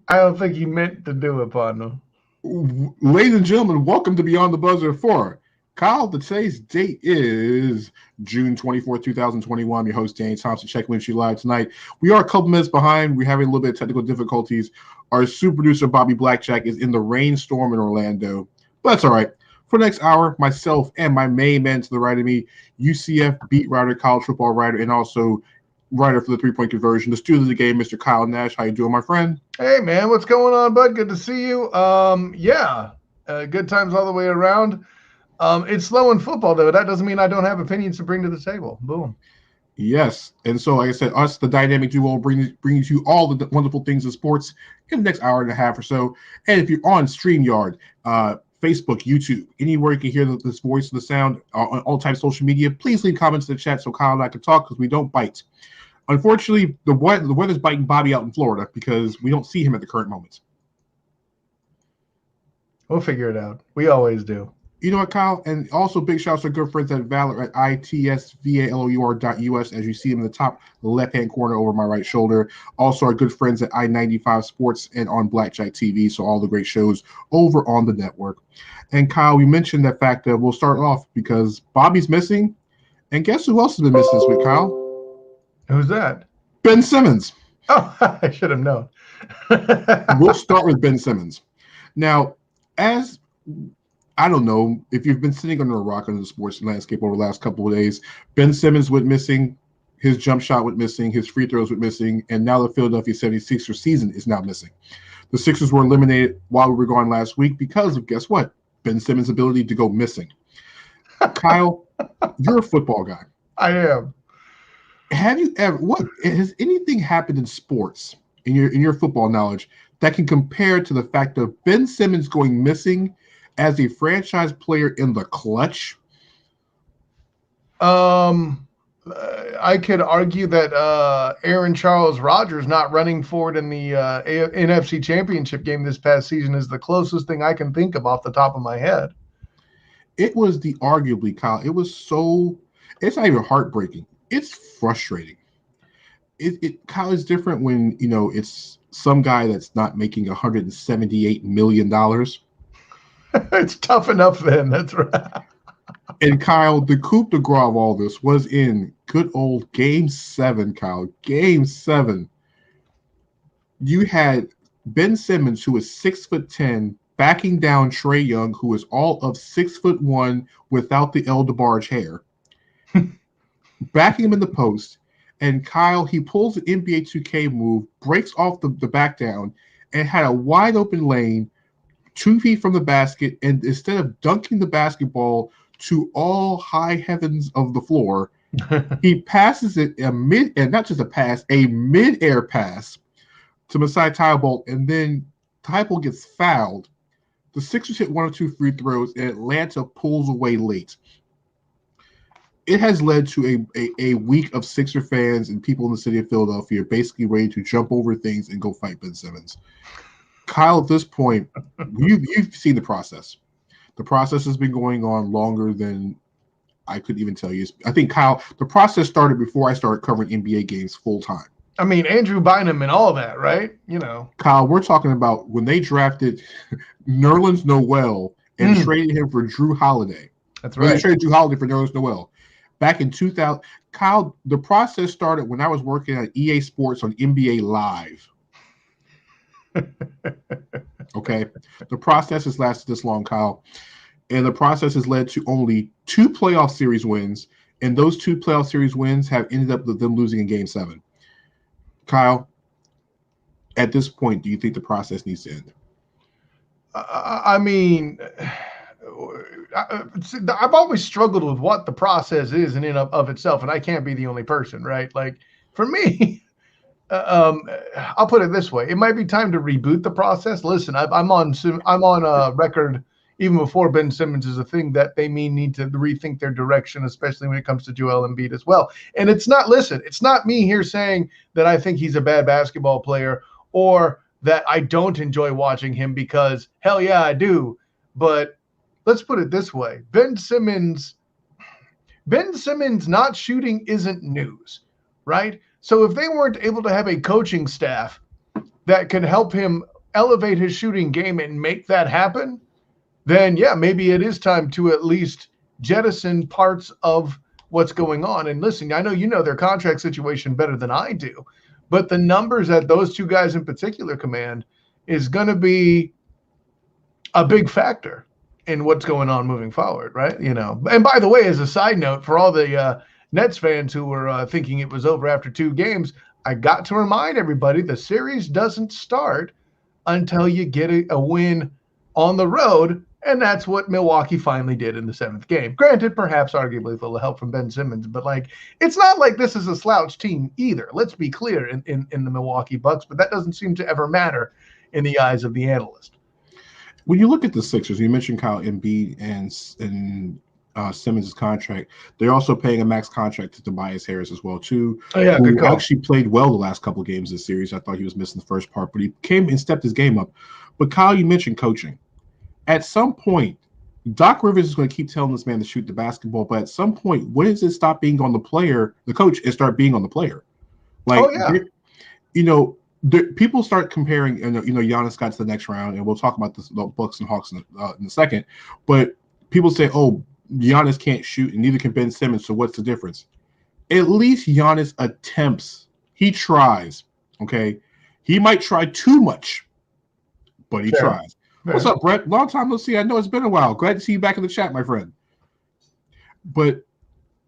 I don't think he meant to do it, partner. Ladies and gentlemen, welcome to Beyond the Buzzer 4. Kyle, today's date is June 24th, 2021. I'm your host, Danny Thompson, checking with you live tonight. We are a couple minutes behind. We're having a little bit of technical difficulties. Our super producer, Bobby Blackjack, is in the rainstorm in Orlando. But that's all right. For the next hour, myself and my main man to the right of me, UCF beat writer, college football writer, and also writer for the three-point conversion, the student of the game, Mr. Kyle Nash. How you doing, my friend? Hey, man, what's going on, bud? Good to see you. Good times all the way around. It's slow in football, though. That doesn't mean I don't have opinions to bring to the table. Boom. Yes. And so, like I said, us, the dynamic duo, brings you all the wonderful things in sports in the next hour and a half or so. And if you're on StreamYard, Facebook, YouTube, anywhere you can hear this voice, the sound, on all types of social media, please leave comments in the chat so Kyle and I can talk because we don't bite. Unfortunately, the weather's biting Bobby out in Florida because we don't see him at the current moment. We'll figure it out. We always do. You know what, Kyle? And also big shouts to our good friends at Valor at itsvalour.us, as you see them in the top left-hand corner over my right shoulder. Also our good friends at I-95 Sports and on Blackjack TV, so all the great shows over on the network. And Kyle, we mentioned that fact that we'll start off because Bobby's missing. And guess who else has been missing this week, Kyle? Who's that? Ben Simmons. Oh, I should have known. We'll start with Ben Simmons. Now, as I don't know if you've been sitting under a rock in the sports landscape over the last couple of days. Ben Simmons went missing. His jump shot went missing. His free throws went missing. And now the Philadelphia 76ers season is now missing. The Sixers were eliminated while we were gone last week because of, guess what? Ben Simmons' ability to go missing. Kyle, you're a football guy. I am. Have you ever, has anything happened in sports, in your football knowledge, that can compare to the fact of Ben Simmons going missing as a franchise player in the clutch? I could argue that Aaron Charles Rodgers not running forward in the NFC Championship game this past season is the closest thing I can think of off the top of my head. It was arguably, Kyle, it's not even heartbreaking. It's frustrating. Kyle, is different when, it's some guy that's not making $178 million. It's tough enough then. That's right. And Kyle, the coup de grace of all this was in good old Game 7, Kyle. Game 7. You had Ben Simmons, who is 6'10", backing down Trae Young, who is all of 6'1" without the El DeBarge hair, backing him in the post. And Kyle, he pulls an NBA 2K move, breaks off the back down, and had a wide open lane 2 feet from the basket, and instead of dunking the basketball to all high heavens of the floor, he passes it and not just a pass, a mid-air pass to Masai Thybulle, and then Thybulle gets fouled. The Sixers hit 1 or 2 free throws, and Atlanta pulls away late. It has led to a week of Sixer fans and people in the city of Philadelphia basically ready to jump over things and go fight Ben Simmons. Kyle, at this point, you've seen the process. The process has been going on longer than I could even tell you. I think, Kyle, the process started before I started covering NBA games full time. I mean, Andrew Bynum and all that, right? Kyle, we're talking about when they drafted Nerlens Noel and traded him for Drew Holiday. That's right. They traded Drew Holiday for Nerlens Noel. Back in 2000, Kyle, the process started when I was working at EA Sports on NBA Live. Okay, the process has lasted this long, Kyle, and the process has led to only 2 playoff series wins, and those 2 playoff series wins have ended up with them losing in Game 7. Kyle, at this point, do you think the process needs to end? I mean, I've always struggled with what the process is in and of itself, and I can't be the only person, right? Like, for me, I'll put it this way: it might be time to reboot the process. Listen, I'm on record even before Ben Simmons is a thing that they need to rethink their direction, especially when it comes to Joel Embiid as well. And it's not me here saying that I think he's a bad basketball player or that I don't enjoy watching him, because hell yeah, I do. But let's put it this way: Ben Simmons not shooting isn't news, right? So if they weren't able to have a coaching staff that could help him elevate his shooting game and make that happen, then yeah, maybe it is time to at least jettison parts of what's going on. And listen, I know you know their contract situation better than I do, but the numbers that those two guys in particular command is going to be a big factor in what's going on moving forward, right? You know, and by the way, as a side note, for all the Nets fans who were thinking it was over after 2 games, I got to remind everybody the series doesn't start until you get a win on the road, and that's what Milwaukee finally did in the 7th game. Granted, perhaps arguably with a little help from Ben Simmons, but like it's not like this is a slouch team either. Let's be clear in the Milwaukee Bucks, but that doesn't seem to ever matter in the eyes of the analyst. When you look at the Sixers, you mentioned Kyle Embiid and Simmons' contract. They're also paying a max contract to Tobias Harris as well, too. Oh, yeah, good call. Actually played well the last couple of games of the series. I thought he was missing the first part, but he came and stepped his game up. But Kyle, you mentioned coaching. At some point, Doc Rivers is going to keep telling this man to shoot the basketball, but at some point, when does it stop being on the player, the coach, and start being on the player? Like, you know, people start comparing, and you know, Giannis got to the next round, and we'll talk about the Bucks and Hawks in a second. But people say, "Oh, Giannis can't shoot, and neither can Ben Simmons." So what's the difference? At least Giannis attempts. He tries. Okay, he might try too much, but he tries. What's up, Brett? Long time no see. I know it's been a while. Glad to see you back in the chat, my friend. But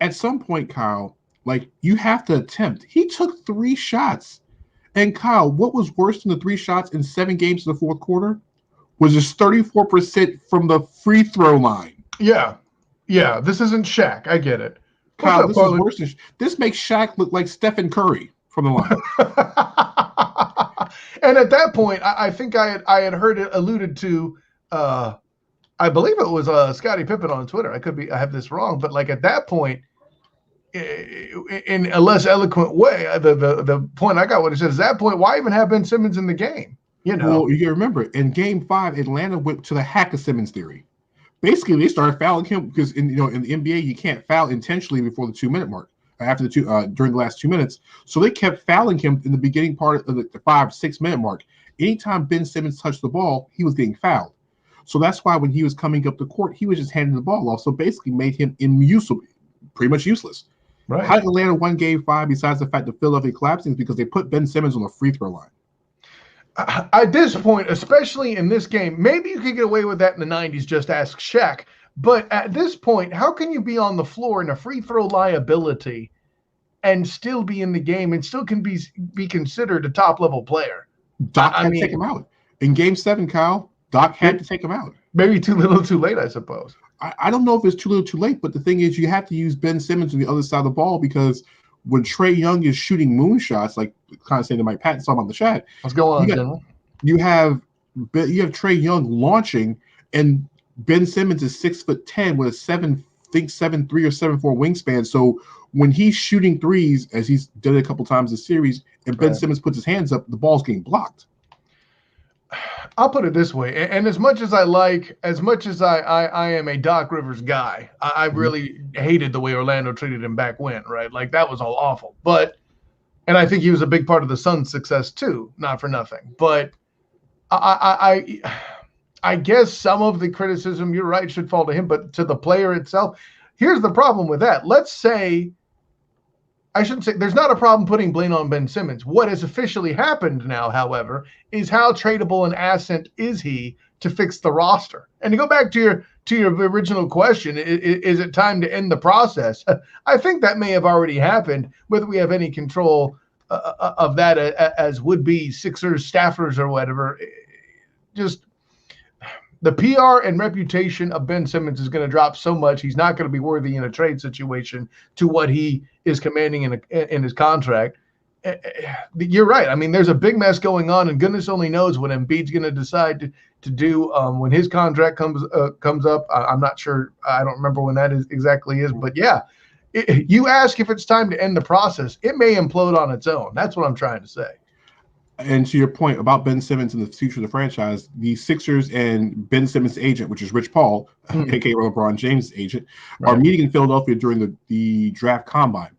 at some point, Kyle, like you have to attempt. He took 3 shots. And Kyle, what was worse than the 3 shots in 7 games in the fourth quarter was just 34% from the free throw line. Yeah. Yeah. This isn't Shaq. I get it. Kyle, this is worse than this makes Shaq look like Stephen Curry from the line. And at that point, I think I had heard it alluded to, I believe it was Scottie Pippen on Twitter. I have this wrong, but like at that point, in a less eloquent way, the point I got what he said is at that point, why even have Ben Simmons in the game? You know, well, you remember in Game 5, Atlanta went to the hack of Simmons theory. Basically, they started fouling him because in the NBA you can't foul intentionally before the 2-minute mark. After the during the last 2 minutes, so they kept fouling him in the beginning part of the 5-6 minute mark. Anytime Ben Simmons touched the ball, he was getting fouled. So that's why when he was coming up the court, he was just handing the ball off. So basically, made him unusable, pretty much useless. Right. How did Atlanta won Game 5? Besides the fact that Philadelphia collapsing, is because they put Ben Simmons on the free throw line. At this point, especially in this game, maybe you could get away with that in the 90s. Just ask Shaq. But at this point, how can you be on the floor in a free throw liability and still be in the game and still can be considered a top level player? Doc had to take him out in Game 7. Kyle, Doc had to take him out. Maybe too little, too late, I suppose. I don't know if it's too little, too late, but the thing is, you have to use Ben Simmons on the other side of the ball because when Trae Young is shooting moonshots, like kind of saying to Mike Patton, saw him on the chat. What's going on, General? You have Trae Young launching, and Ben Simmons is 6'10" with a 7'3" or 7'4" wingspan. So when he's shooting threes, as he's done it a couple times this series, and Ben Simmons puts his hands up, the ball's getting blocked. I'll put it this way, and as much as I am a Doc Rivers guy, I really hated the way Orlando treated him back when, right? Like that was all awful. And I think he was a big part of the Suns' success too, not for nothing. But I guess some of the criticism, you're right, should fall to him, but to the player itself, here's the problem with that. Let's say, I shouldn't say, there's not a problem putting blame on Ben Simmons. What has officially happened now, however, is how tradable an asset is he to fix the roster? And to go back to your original question, is it time to end the process? I think that may have already happened, whether we have any control of that as would-be Sixers staffers or whatever. Just the PR and reputation of Ben Simmons is going to drop so much, he's not going to be worthy in a trade situation to what he is commanding in his contract. You're right. I mean, there's a big mess going on, and goodness only knows what Embiid's going to decide to do when his contract comes up. I'm not sure. I don't remember when that exactly is. But, yeah, you ask if it's time to end the process. It may implode on its own. That's what I'm trying to say. And to your point about Ben Simmons and the future of the franchise, the Sixers and Ben Simmons' agent, which is Rich Paul, a.k.a. LeBron James' agent, are meeting in Philadelphia during the draft combine.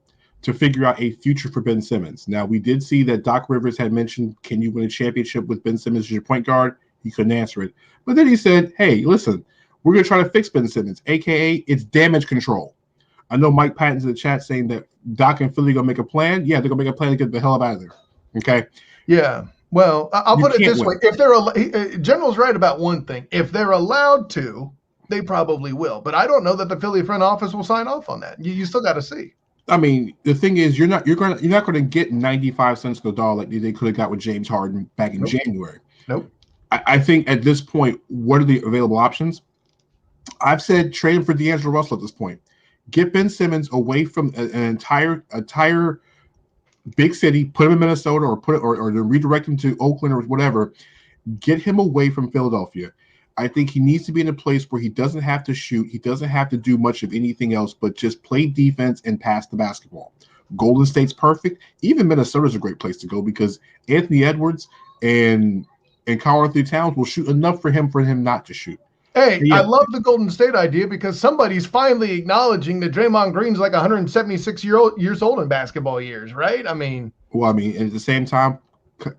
to figure out a future for Ben Simmons. Now, we did see that Doc Rivers had mentioned, can you win a championship with Ben Simmons as your point guard? He couldn't answer it. But then he said, hey, listen, we're going to try to fix Ben Simmons, a.k.a. it's damage control. I know Mike Patton's in the chat saying that Doc and Philly going to make a plan. Yeah, they're going to make a plan to get the hell out of there. Okay? Yeah. Well, I'll put it this way. If they're General's right about one thing. If they're allowed to, they probably will. But I don't know that the Philly front office will sign off on that. You still got to see. I mean, the thing is, you're not going to get 95 cents to the dollar like they could have got with James Harden back in January. Nope. I think at this point, what are the available options? I've said trade him for D'Angelo Russell at this point. Get Ben Simmons away from an entire big city, put him in Minnesota or redirect him to Oakland or whatever. Get him away from Philadelphia. I think he needs to be in a place where he doesn't have to shoot. He doesn't have to do much of anything else but just play defense and pass the basketball. Golden State's perfect. Even Minnesota's a great place to go because Anthony Edwards and Karl Anthony Towns will shoot enough for him not to shoot. Hey, yeah. I love the Golden State idea because somebody's finally acknowledging that Draymond Green's like 176 years old in basketball years, right? I mean, at the same time,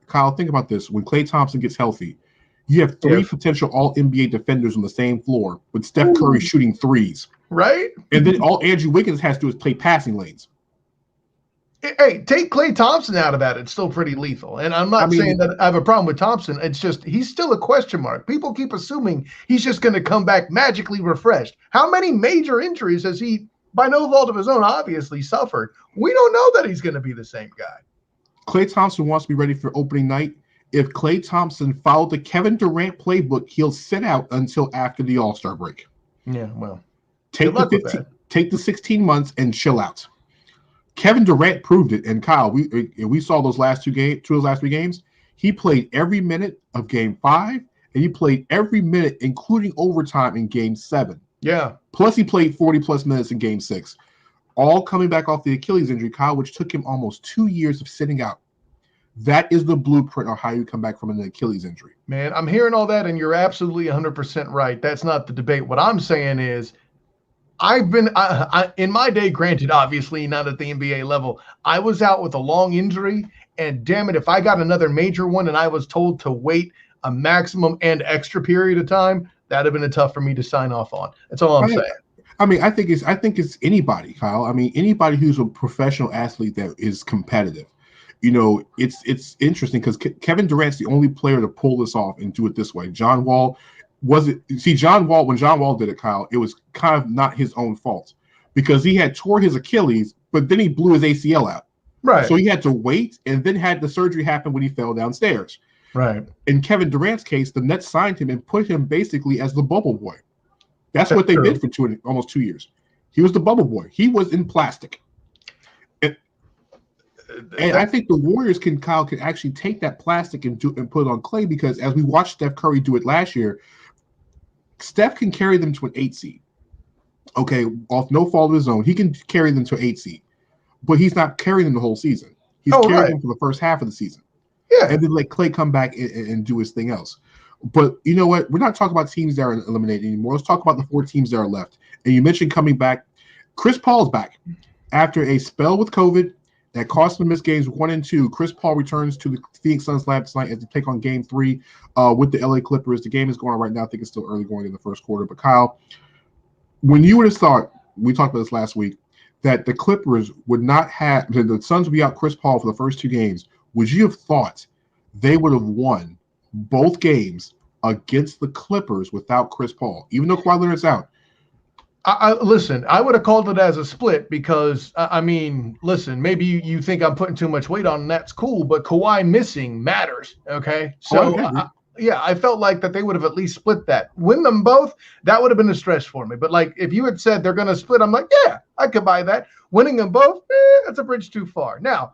Kyle, think about this. When Klay Thompson gets healthy, you have three potential all-NBA defenders on the same floor with Steph Curry shooting threes. Right? And then all Andrew Wiggins has to do is play passing lanes. Hey, take Klay Thompson out of that. It's still pretty lethal. And I'm not saying that I have a problem with Thompson. It's just he's still a question mark. People keep assuming he's just going to come back magically refreshed. How many major injuries has he, by no fault of his own, obviously suffered? We don't know that he's going to be the same guy. Klay Thompson wants to be ready for opening night. If Klay Thompson followed the Kevin Durant playbook, he'll sit out until after the All-Star break. Yeah, well, take the 16 months and chill out. Kevin Durant proved it, and Kyle, we saw those last two of those last 3 games. He played every minute of Game 5, and he played every minute, including overtime in Game 7. Yeah. Plus, he played 40-plus minutes in Game 6, all coming back off the Achilles injury, Kyle, which took him almost 2 years of sitting out. That is the blueprint of how you come back from an Achilles injury. Man, I'm hearing all that, and you're absolutely 100% right. That's not the debate. What I'm saying is, I've been in my day, granted, obviously not at the NBA level, I was out with a long injury, and damn it, if I got another major one and I was told to wait a maximum and extra period of time, that'd have been tough for me to sign off on. That's all I'm saying. I mean, I think it's anybody, Kyle. I mean, anybody who's a professional athlete that is competitive. You know, it's interesting because Kevin Durant's the only player to pull this off and do it this way. John Wall. When John Wall did it, Kyle, it was kind of not his own fault because he had tore his Achilles, but then he blew his ACL out. Right. So he had to wait and then had the surgery happen when he fell downstairs. Right. In Kevin Durant's case, the Nets signed him and put him basically as the bubble boy. That's what they did for almost 2 years. He was the bubble boy. He was in plastic. And I think the Warriors can actually take that plastic and put it on Klay because as we watched Steph Curry do it last year, Steph can carry them to an 8 seed. Okay, off no fault of his own. He can carry them to an 8 seed. But he's not carrying them the whole season. He's carrying them for the first half of the season. Yeah. And then let Klay come back and do his thing else. But you know what? We're not talking about teams that are eliminated anymore. Let's talk about the 4 teams that are left. And you mentioned coming back. Chris Paul's back. After a spell with COVID that cost him miss games 1 and 2, Chris Paul returns to the Phoenix Suns last night as they take on Game 3 with the LA Clippers. The game is going on right now. I think it's still early going in the first quarter. But Kyle, when you would have thought, we talked about this last week, that the Clippers would not have, the Suns would be out Chris Paul for the first 2 games, would you have thought they would have won both games against the Clippers without Chris Paul, even though Kawhi Leonard's out? Listen, I would have called it as a split because, I mean, listen, maybe you think I'm putting too much weight on, and that's cool, but Kawhi missing matters, okay? So, I felt like that they would have at least split that. Win them both, that would have been a stretch for me. But, like, if you had said they're going to split, I'm like, yeah, I could buy that. Winning them both, that's a bridge too far. Now,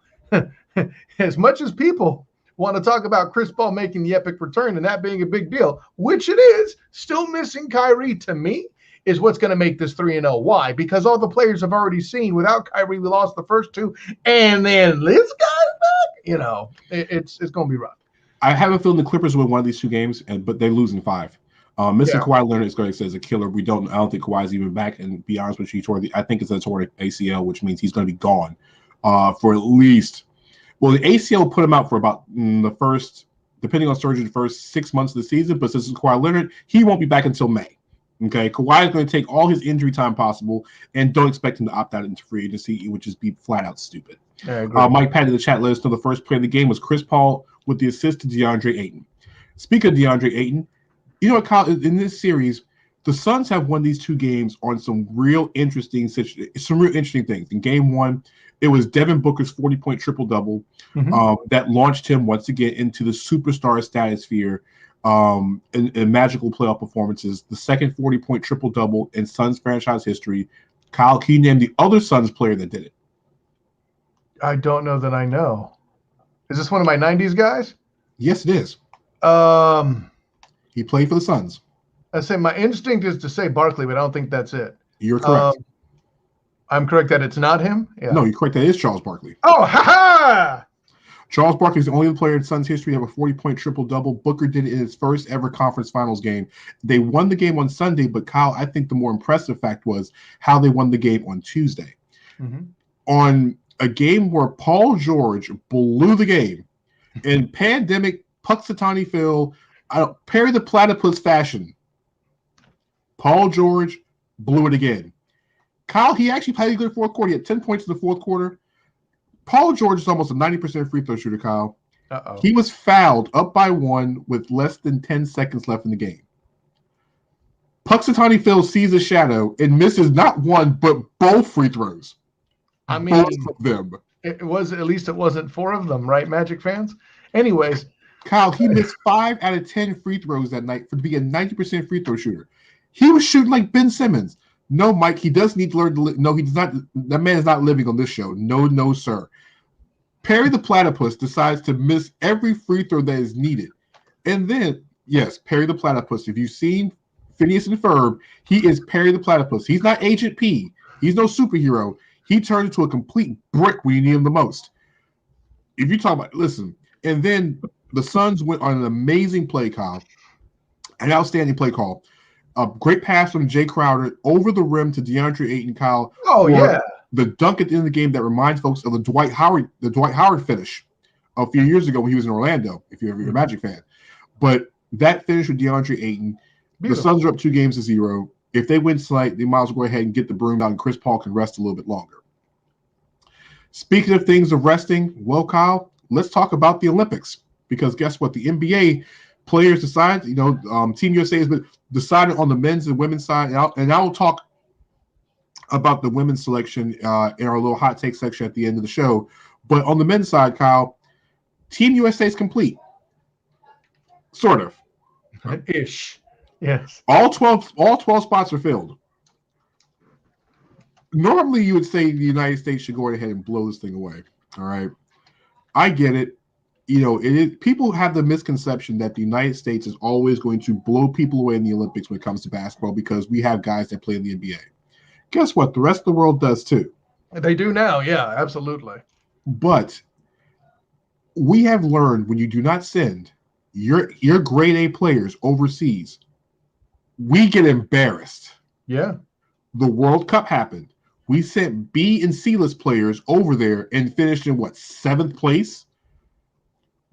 as much as people want to talk about Chris Paul making the epic return and that being a big deal, which it is, still missing Kyrie to me is what's going to make this 3-0. Why? Because all the players have already seen without Kyrie, we lost the first 2, and then this guy's back. You know, it's going to be rough. I have a feeling the Clippers win one of these 2 games, but they lose in 5. Mr. Kawhi Leonard is going to say is a killer. I don't think Kawhi's even back. And to be honest with you, I think it's a torn ACL, which means he's going to be gone for at least. Well, the ACL put him out for about the first, depending on surgery, the first 6 months of the season. But since it's Kawhi Leonard, he won't be back until May. Okay, Kawhi is going to take all his injury time possible, and don't expect him to opt out into free agency. It would just be flat out stupid. Mike Patty in the chat let us know the first play of the game was Chris Paul with the assist to DeAndre Ayton. Speaking of DeAndre Ayton, you know, Kyle, in this series, the Suns have won these 2 games on some real interesting things. In game 1, it was Devin Booker's 40-point triple-double that launched him once again into the superstar stratosphere in magical playoff performances. The second 40-point triple-double in Suns franchise history. Kyle, can you name the other Suns player that did it? I don't know that I know. Is this one of my 90s guys? Yes, it is. He played for the Suns. I say my instinct is to say Barkley, but I don't think that's it. You're correct. I'm correct that it's not him? Yeah. No, you're correct that it is Charles Barkley. Oh, ha-ha! Charles Barkley is the only player in Suns history to have a 40-point triple-double. Booker did it in his first ever conference finals game. They won the game on Sunday, but Kyle, I think the more impressive fact was how they won the game on Tuesday. On a game where Paul George blew the game in pandemic Puxatawny Phil, Perry the Platypus fashion. Paul George blew it again. Kyle, he actually played a good fourth quarter. He had 10 points in the fourth quarter. Paul George is almost a 90% free throw shooter, Kyle. He was fouled up by 1 with less than 10 seconds left in the game. Puxatawny Phil sees a shadow and misses not 1, but both free throws. I mean, both of them. It wasn't 4 of them, right, Magic fans? Anyways. Kyle, he missed 5 out of 10 free throws that night to be a 90% free throw shooter. He was shooting like Ben Simmons. No, Mike, he does need to learn to live. No, he does not. That man is not living on this show. No, sir. Perry the Platypus decides to miss every free throw that is needed. And then, yes, Perry the Platypus. If you've seen Phineas and Ferb, he is Perry the Platypus. He's not Agent P. He's no superhero. He turns into a complete brick when you need him the most. If you talk about, listen, and then the Suns went on an amazing play, Kyle, an outstanding play call. A great pass from Jay Crowder over the rim to DeAndre Ayton, Kyle. Oh, yeah. The dunk at the end of the game that reminds folks of the Dwight Howard finish a few years ago when he was in Orlando, if you're a Magic fan. But that finish with DeAndre Ayton, beautiful. The Suns are up 2-0. If they win tonight, they might as well go ahead and get the broom out, and Chris Paul can rest a little bit longer. Speaking of things of resting, well, Kyle, let's talk about the Olympics. Because guess what? The NBA players decide, Team USA has been decided on the men's and women's side. And I will talk about the women's selection in our little hot take section at the end of the show. But on the men's side, Kyle, Team USA is complete. Sort of. Ish. Yes. All 12 spots are filled. Normally, you would say the United States should go ahead and blow this thing away. All right. I get it. People have the misconception that the United States is always going to blow people away in the Olympics when it comes to basketball because we have guys that play in the NBA. Guess what? The rest of the world does too. They do now. Yeah, absolutely. But we have learned when you do not send your grade A players overseas, we get embarrassed. Yeah. The World Cup happened. We sent B and C list players over there and finished in 7th place?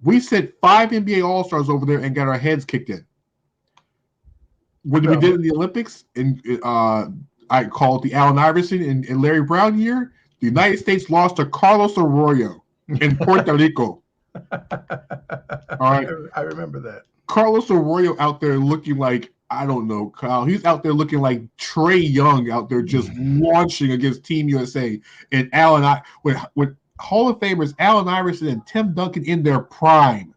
We sent 5 NBA All-Stars over there and got our heads kicked in. When we did in the Olympics, and I call it the Allen Iverson and Larry Brown year, the United States lost to Carlos Arroyo in Puerto Rico. All right. I remember that. Carlos Arroyo out there looking like, I don't know, Kyle. He's out there looking like Trae Young out there just launching against Team USA. And with Hall of Famers Allen Iverson and Tim Duncan in their prime.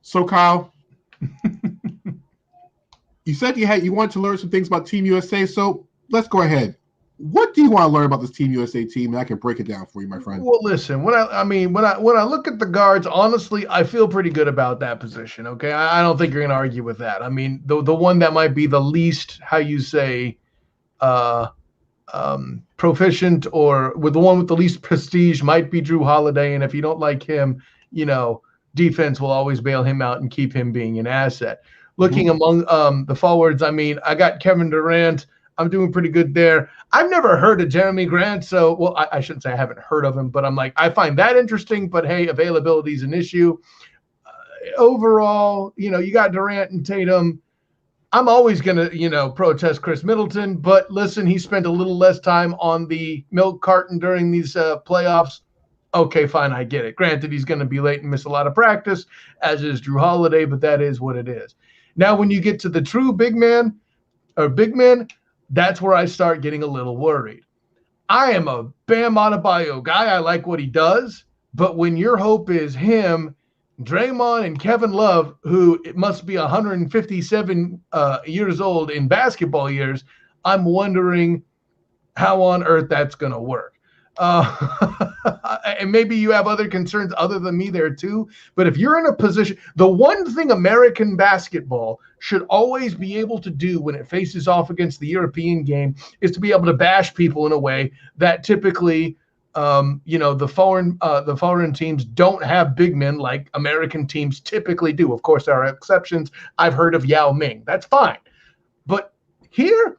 So, Kyle, you said you wanted to learn some things about Team USA, so let's go ahead. What do you want to learn about this Team USA team? And I can break it down for you, my friend. Well, listen, when I look at the guards, honestly, I feel pretty good about that position. Okay, I don't think you're going to argue with that. I mean, the one that might be the least, how you say, proficient, or with the one with the least prestige might be Drew Holiday. And if you don't like him, defense will always bail him out and keep him being an asset. Looking among the forwards, I mean, I got Kevin Durant. I'm doing pretty good there. I've never heard of Jeremy Grant, so well, I shouldn't say I haven't heard of him, but I'm like, I find that interesting. But hey, availability is an issue. Overall, you got Durant and Tatum. I'm always going to, protest Chris Middleton, but listen, he spent a little less time on the milk carton during these playoffs. Okay, fine, I get it. Granted, he's going to be late and miss a lot of practice, as is Drew Holiday, but that is what it is. Now, when you get to the true big men, that's where I start getting a little worried. I am a Bam Adebayo guy. I like what he does, but when your hope is him, Draymond and Kevin Love, who it must be 157 years old in basketball years, I'm wondering how on earth that's going to work. And maybe you have other concerns other than me there too. But if you're in a position, the one thing American basketball should always be able to do when it faces off against the European game is to be able to bash people in a way that typically the foreign teams don't have big men like American teams typically do. Of course, there are exceptions. I've heard of Yao Ming. That's fine. But here,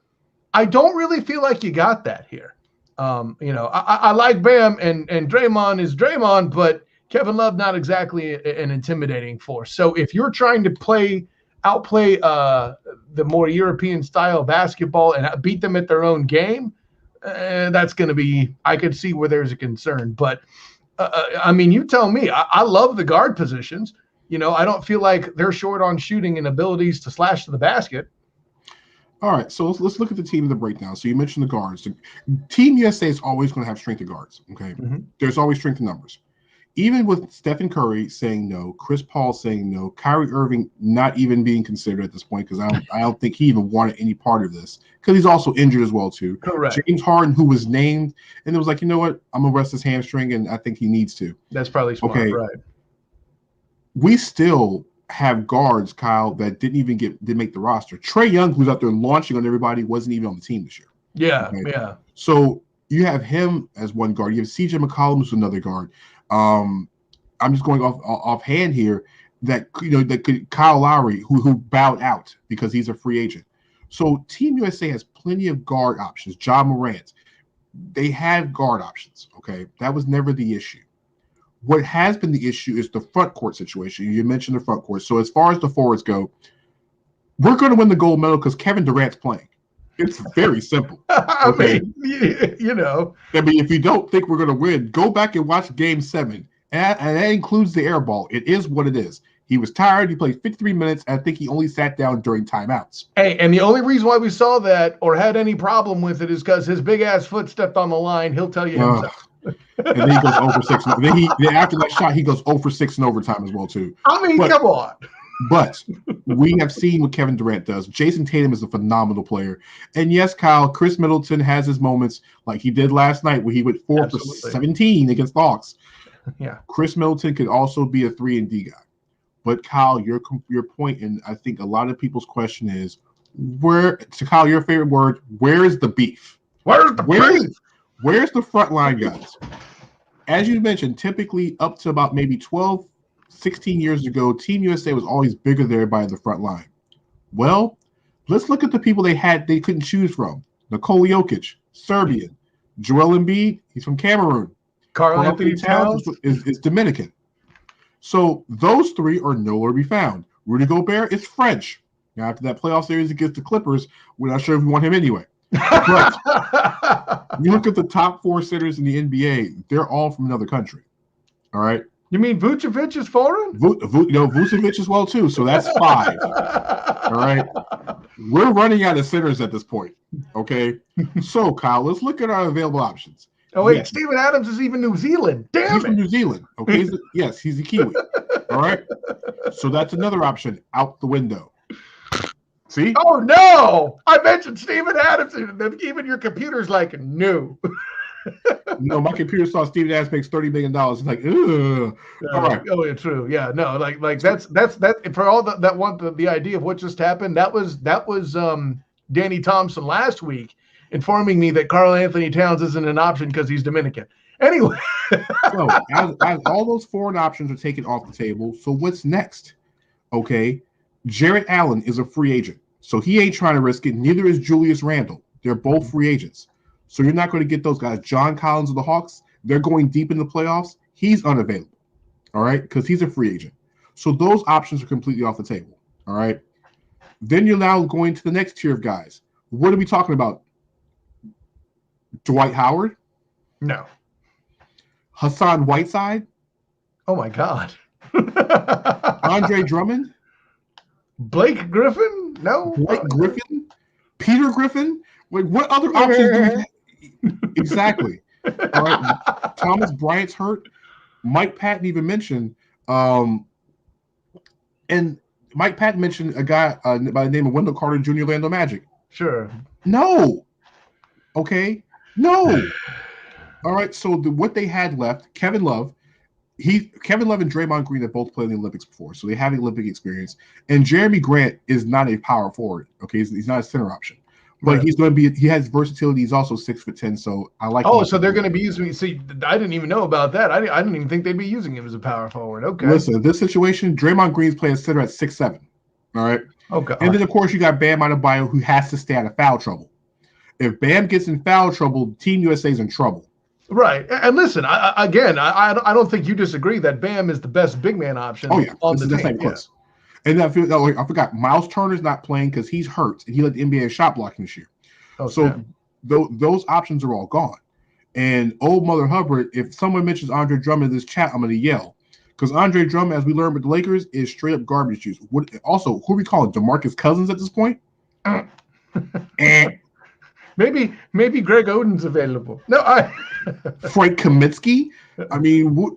I don't really feel like you got that here. I like Bam and Draymond is Draymond, but Kevin Love not exactly an intimidating force. So if you're trying to outplay the more European style basketball and beat them at their own game, that's going to be, I could see where there's a concern. But you tell me. I love the guard positions. I don't feel like they're short on shooting and abilities to slash to the basket. All right, so let's look at the team of the breakdown. So you mentioned the guards. Team USA is always going to have strength of guards. Okay, There's always strength in numbers. Even with Stephen Curry saying no, Chris Paul saying no, Kyrie Irving not even being considered at this point because I don't think he even wanted any part of this because he's also injured as well too. Correct. James Harden, who was named, and it was like, you know what, I'm gonna rest his hamstring, and I think he needs to. That's probably smart, okay. Right? We still have guards, Kyle, that didn't make the roster. Trae Young, who's out there launching on everybody, wasn't even on the team this year. Yeah, okay? Yeah. So you have him as one guard. You have CJ McCollum, who's another guard. I'm just going offhand here that Kyle Lowry, who bowed out because he's a free agent. So Team USA has plenty of guard options. Ja Morant, they have guard options. Okay, that was never the issue. What has been the issue is the front court situation. You mentioned the front court. So as far as the forwards go, we're going to win the gold medal because Kevin Durant's playing. It's very simple. Okay. If you don't think we're going to win, go back and watch Game 7. And that includes the air ball. It is what it is. He was tired. He played 53 minutes. And I think he only sat down during timeouts. Hey, and the only reason why we saw that or had any problem with it is because his big-ass foot stepped on the line. He'll tell you himself. And then he goes 0 for 6. Then after that shot, he goes 0 for 6 in overtime as well, too. Come on. But we have seen what Kevin Durant does. Jason Tatum is a phenomenal player. And yes, Kyle, Chris Middleton has his moments like he did last night where he went 4 for 17 against the Hawks. Yeah. Chris Middleton could also be a 3-and-D guy. But Kyle, your point, and I think a lot of people's question is, Kyle, your favorite word, where is the beef? Where's the beef? Where's the frontline guys? As you mentioned, typically up to about maybe 12, 16 years ago, Team USA was always bigger there by the front line. Well, let's look at the people they couldn't choose from. Nikola Jokic, Serbian. Joel Embiid, he's from Cameroon. Karl Anthony Towns is Dominican. So those three are nowhere to be found. Rudy Gobert is French. Now, after that playoff series against the Clippers, we're not sure if we want him anyway. But you look at the top 4 centers in the NBA, they're all from another country. All right? You mean Vucevic is foreign? Vucevic as well, too. So that's 5. All right? We're running out of centers at this point. Okay? So, Kyle, let's look at our available options. Oh, wait. Yes. Steven Adams is even New Zealand. Damn He's from New Zealand. Okay? Yes, he's a Kiwi. All right? So that's another option out the window. See? Oh, no! I mentioned Steven Adams, and even your computer's like, no. My computer saw Steven Adams makes $30 million. It's like, ugh. All right. Oh, yeah, true. Yeah, no, like that's for all that want the idea of what just happened. That was Danny Thompson last week informing me that Karl Anthony Towns isn't an option because he's Dominican. Anyway. So as all those foreign options are taken off the table, so what's next? Okay. Jarrett Allen is a free agent, so he ain't trying to risk it. Neither is Julius Randle. They're both free agents. So you're not going to get those guys. John Collins of the Hawks, they're going deep in the playoffs. He's unavailable, all right, because he's a free agent. So those options are completely off the table, all right? Then you're now going to the next tier of guys. What are we talking about? Dwight Howard? No. Hassan Whiteside? Oh, my God. Andre Drummond? Blake Griffin? No. Blake Griffin? Peter Griffin? Like, what other options do we have? Exactly. All right. Thomas Bryant's hurt. Mike Patton even mentioned, and Mike Patton mentioned a guy by the name of Wendell Carter Jr. Orlando Magic. Sure. No. Okay. No. All right. So what they had left, Kevin Love and Draymond Green have both played in the Olympics before, so they have Olympic experience. And Jeremy Grant is not a power forward. Okay, he's not a center option, but Right. he's going to be. He has versatility. He's also 6'10", so I like. Oh, so they're going to be using. See, I didn't even know about that. I didn't even think they'd be using him as a power forward. Okay. Listen, this situation, Draymond Green's playing center at 6'7". All right. Okay. And then of course you got Bam Adebayo, who has to stay out of foul trouble. If Bam gets in foul trouble, Team USA's in trouble. Right. And listen, I don't think you disagree that Bam is the best big man option on the team. Yeah. And I forgot, Miles Turner's not playing because he's hurt, and he led the NBA in shot blocking this year. Oh, so those options are all gone. And old Mother Hubbard, if someone mentions Andre Drummond in this chat, I'm going to yell. Because Andre Drummond, as we learned with the Lakers, is straight up garbage juice. Also, who are we calling? DeMarcus Cousins at this point? Maybe Greg Oden's available. No, Frank Kaminsky. I mean,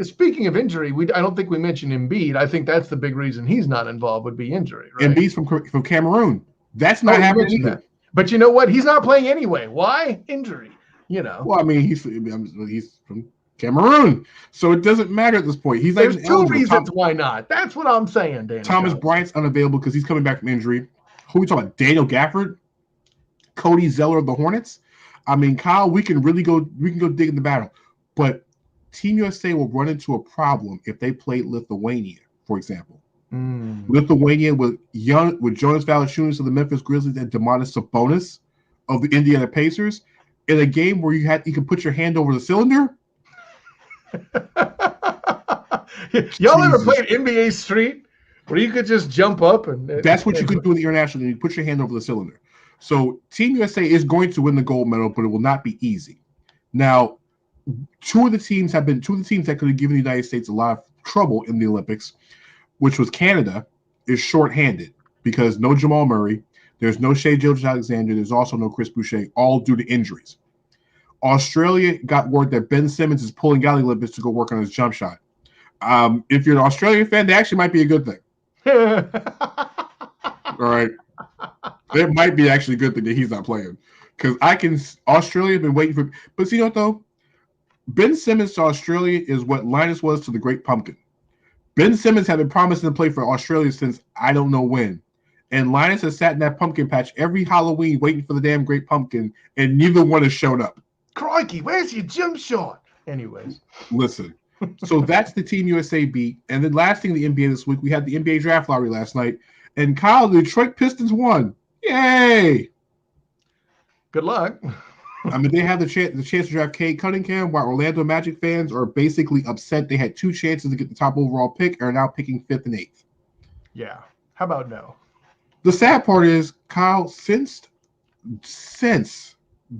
speaking of injury, I don't think we mentioned Embiid. I think that's the big reason he's not involved would be injury. Right? Embiid's from Cameroon. That's not happening either. That. But you know what? He's not playing anyway. Why? Injury. You know. Well, I mean, he's from Cameroon, so it doesn't matter at this point. There's two reasons why not. That's what I'm saying, Danny. Thomas Bryant's unavailable because he's coming back from injury. Who are we talking about? Daniel Gafford, Cody Zeller of the Hornets. I mean, Kyle, we can go dig in the battle, but Team USA will run into a problem if they play Lithuania, for example. Lithuania with Jonas Valanciunas of the Memphis Grizzlies and Domantas Sabonis of the Indiana Pacers in a game where you can put your hand over the cylinder. Y'all ever played NBA Street where you could just jump up and that's what you could do in the international. You put your hand over the cylinder. So Team USA is going to win the gold medal, but it will not be easy. Now, two of the teams that could have given the United States a lot of trouble in the Olympics, which was Canada, is shorthanded because no Jamal Murray, there's no Shai Gilgeous-Alexander, there's also no Chris Boucher, all due to injuries. Australia got word that Ben Simmons is pulling out of the Olympics to go work on his jump shot. If you're an Australian fan, that actually might be a good thing. All right. It might be actually a good thing that he's not playing. Because Australia's been waiting for, but see what though? Ben Simmons to Australia is what Linus was to the Great Pumpkin. Ben Simmons had been promising to play for Australia since I don't know when. And Linus has sat in that pumpkin patch every Halloween waiting for the damn Great Pumpkin, and neither one has shown up. Crikey, where's your jump shot? Anyways. Listen. So that's the Team USA beat. And then last thing in the NBA this week, we had the NBA draft lottery last night. And Kyle, the Detroit Pistons won. Yay! Good luck. I mean, they have the chance to draft Cade Cunningham, while Orlando Magic fans are basically upset. They had two chances to get the top overall pick and are now picking 5th and 8th. Yeah. How about no? The sad part is, Kyle, since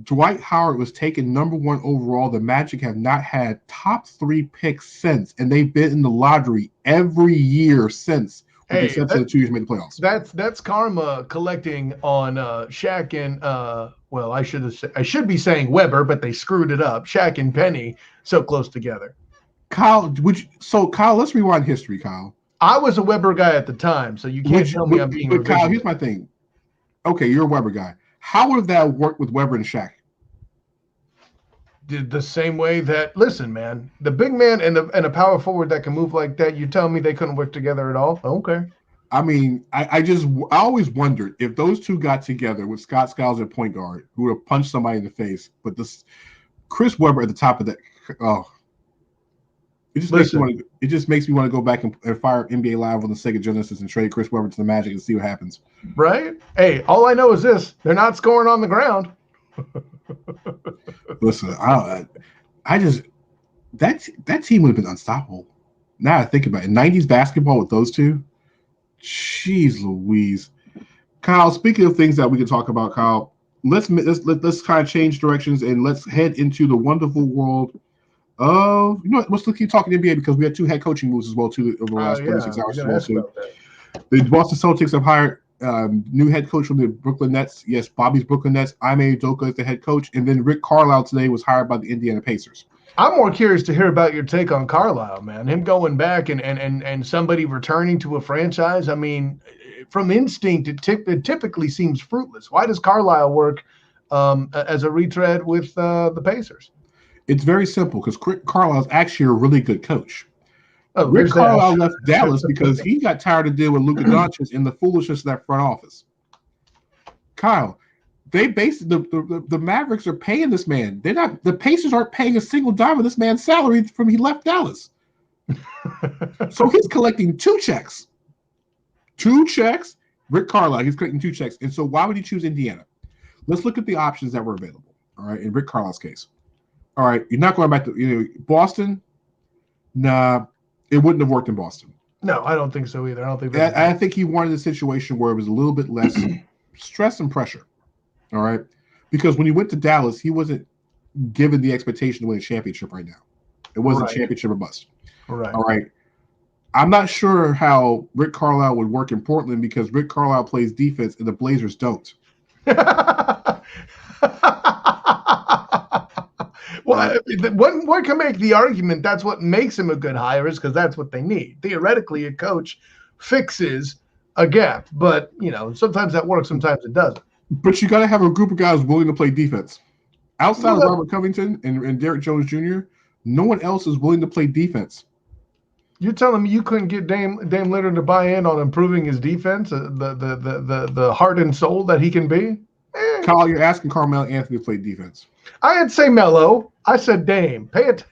Dwight Howard was taken number 1 overall, the Magic have not had top 3 picks since, and they've been in the lottery every year since. With the exception of 2 years made the playoffs. That's karma collecting on Shaq and well, I should be saying Weber, but they screwed it up. Shaq and Penny so close together. Kyle, Kyle, let's rewind history, Kyle. I was a Weber guy at the time, so you can't tell me I'm being. But Kyle, here's my thing. Okay, you're a Weber guy. How would have that worked with Weber and Shaq? The same way that, listen, man, the big man and a power forward that can move like that, you tell me they couldn't work together at all? Okay. I mean, I always wondered if those two got together with Scott Skiles at point guard, who would have punched somebody in the face. But this Chris Webber at the top of that, It just makes me Listen, want to. It just makes me want to go back and fire NBA Live on the Sega Genesis and trade Chris Webber to the Magic and see what happens. right? Hey, all I know is this: they're not scoring on the ground. Listen, I just that team would have been unstoppable. Now I think about it, 90s basketball with those two. Jeez Louise. Kyle, speaking of things that we can talk about, Kyle, let's kind of change directions and let's head into the wonderful world of, let's keep talking NBA because we had 2 head coaching moves as well too over the last 36 hours as well too. The Boston Celtics have hired new head coach from the Brooklyn Nets. Yes, Bobby's Brooklyn Nets. Ime Udoka is the head coach, and then Rick Carlisle today was hired by the Indiana Pacers. I'm more curious to hear about your take on Carlisle, man. Him going back and somebody returning to a franchise. I mean, from instinct, it typically seems fruitless. Why does Carlisle work as a retread with the Pacers? It's very simple because Carlisle is actually a really good coach. Oh, Rick Carlisle left Dallas because he got tired of dealing with Luka Doncic and the foolishness of that front office. Kyle, they the Mavericks are paying this man. The Pacers aren't paying a single dime of this man's salary from he left Dallas. So he's collecting 2 checks. 2 checks. Rick Carlisle, he's collecting 2 checks. And so why would he choose Indiana? Let's look at the options that were available. All right, in Rick Carlisle's case. All right, you're not going back to Boston. Nah, it wouldn't have worked in Boston. No, I don't think so either. I think he wanted a situation where it was a little bit less stress and pressure. All right, because when he went to Dallas, he wasn't given the expectation to win a championship right now. It wasn't championship or bust. Right. All right. I'm not sure how Rick Carlisle would work in Portland because Rick Carlisle plays defense and the Blazers don't. Well, one can make the argument that's what makes him a good hire is because that's what they need. Theoretically, a coach fixes a gap, but sometimes that works, sometimes it doesn't. But you got to have a group of guys willing to play defense. Outside of Robert Covington and Derrick Jones Jr., no one else is willing to play defense. You're telling me you couldn't get Dame Lillard to buy in on improving his defense, the heart and soul that he can be? Kyle, you're asking Carmelo Anthony to play defense. I didn't say Melo. I said Dame. Pay it.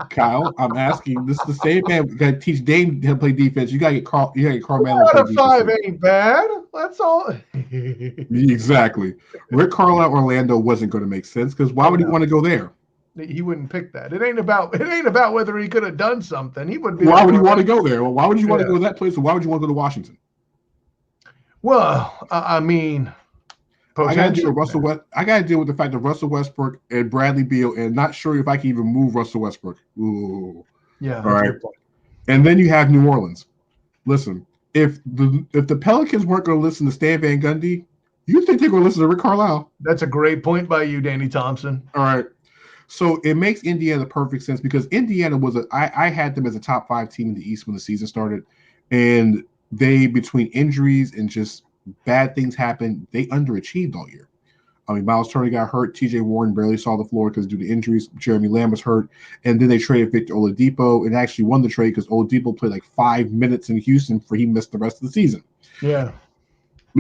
Kyle, I'm asking. This is the same man that teach Dame how to play defense. You gotta get Carmelo. 4 out of 5 ain't bad. That's all. Exactly. Rick Carlisle Orlando wasn't going to make sense because why would he want to go there? He wouldn't pick that. It ain't about whether he could have done something. He would be. Why would he want to go there? Well, why would you want to go to that place? Or why would you want to go to Washington? Well, I mean, I got to deal with Russell West. I got to deal with the fact that Russell Westbrook and Bradley Beal, and not sure if I can even move Russell Westbrook. Ooh. Yeah. All right. And then you have New Orleans. Listen, if the Pelicans weren't going to listen to Stan Van Gundy, you think they're going to listen to Rick Carlisle? That's a great point by you, Danny Thompson. All right. So it makes Indiana perfect sense because Indiana was I had them as a top 5 team in the East when the season started, and they, between injuries and just bad things happened, they underachieved all year. I mean, Miles Turner got hurt. TJ Warren barely saw the floor because due to injuries. Jeremy Lamb was hurt. And then they traded Victor Oladipo and actually won the trade because Oladipo played like 5 minutes in Houston before he missed the rest of the season. Yeah.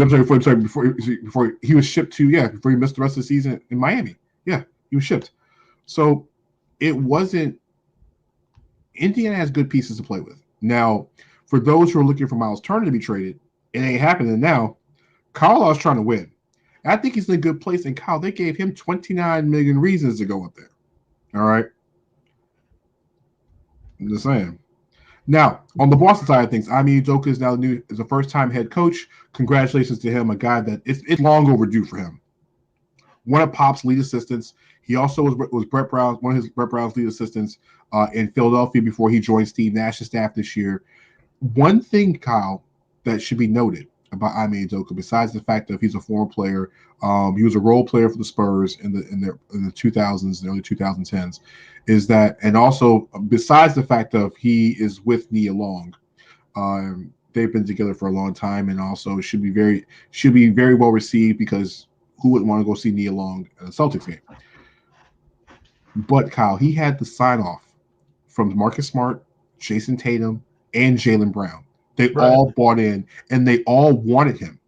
I'm sorry, before he was shipped to, before he missed the rest of the season in Miami. Yeah, he was shipped. So it wasn't – Indiana has good pieces to play with. Now, for those who are looking for Miles Turner to be traded, it ain't happening now. Carlisle's trying to win. I think he's in a good place. And, Kyle, they gave him 29 million reasons to go up there. All right? I'm just saying. Now, on the Boston side of things, Ime Udoka is now is a first-time head coach. Congratulations to him, a guy that it's long overdue for him. One of Pop's lead assistants. He also was Brett Brown, one of Brett Brown's lead assistants in Philadelphia before he joined Steve Nash's staff this year. One thing, Kyle, that should be noted about Ime Udoka, besides the fact that he's a former player, he was a role player for the Spurs in the 2000s and early 2010s, is that, and also besides the fact of he is with Nia Long, they've been together for a long time, and also should be very well received because who wouldn't want to go see Nia Long at a Celtics game? But Kyle, he had the sign off from Marcus Smart, Jason Tatum, and Jaylen Brown. They all bought in, and they all wanted him.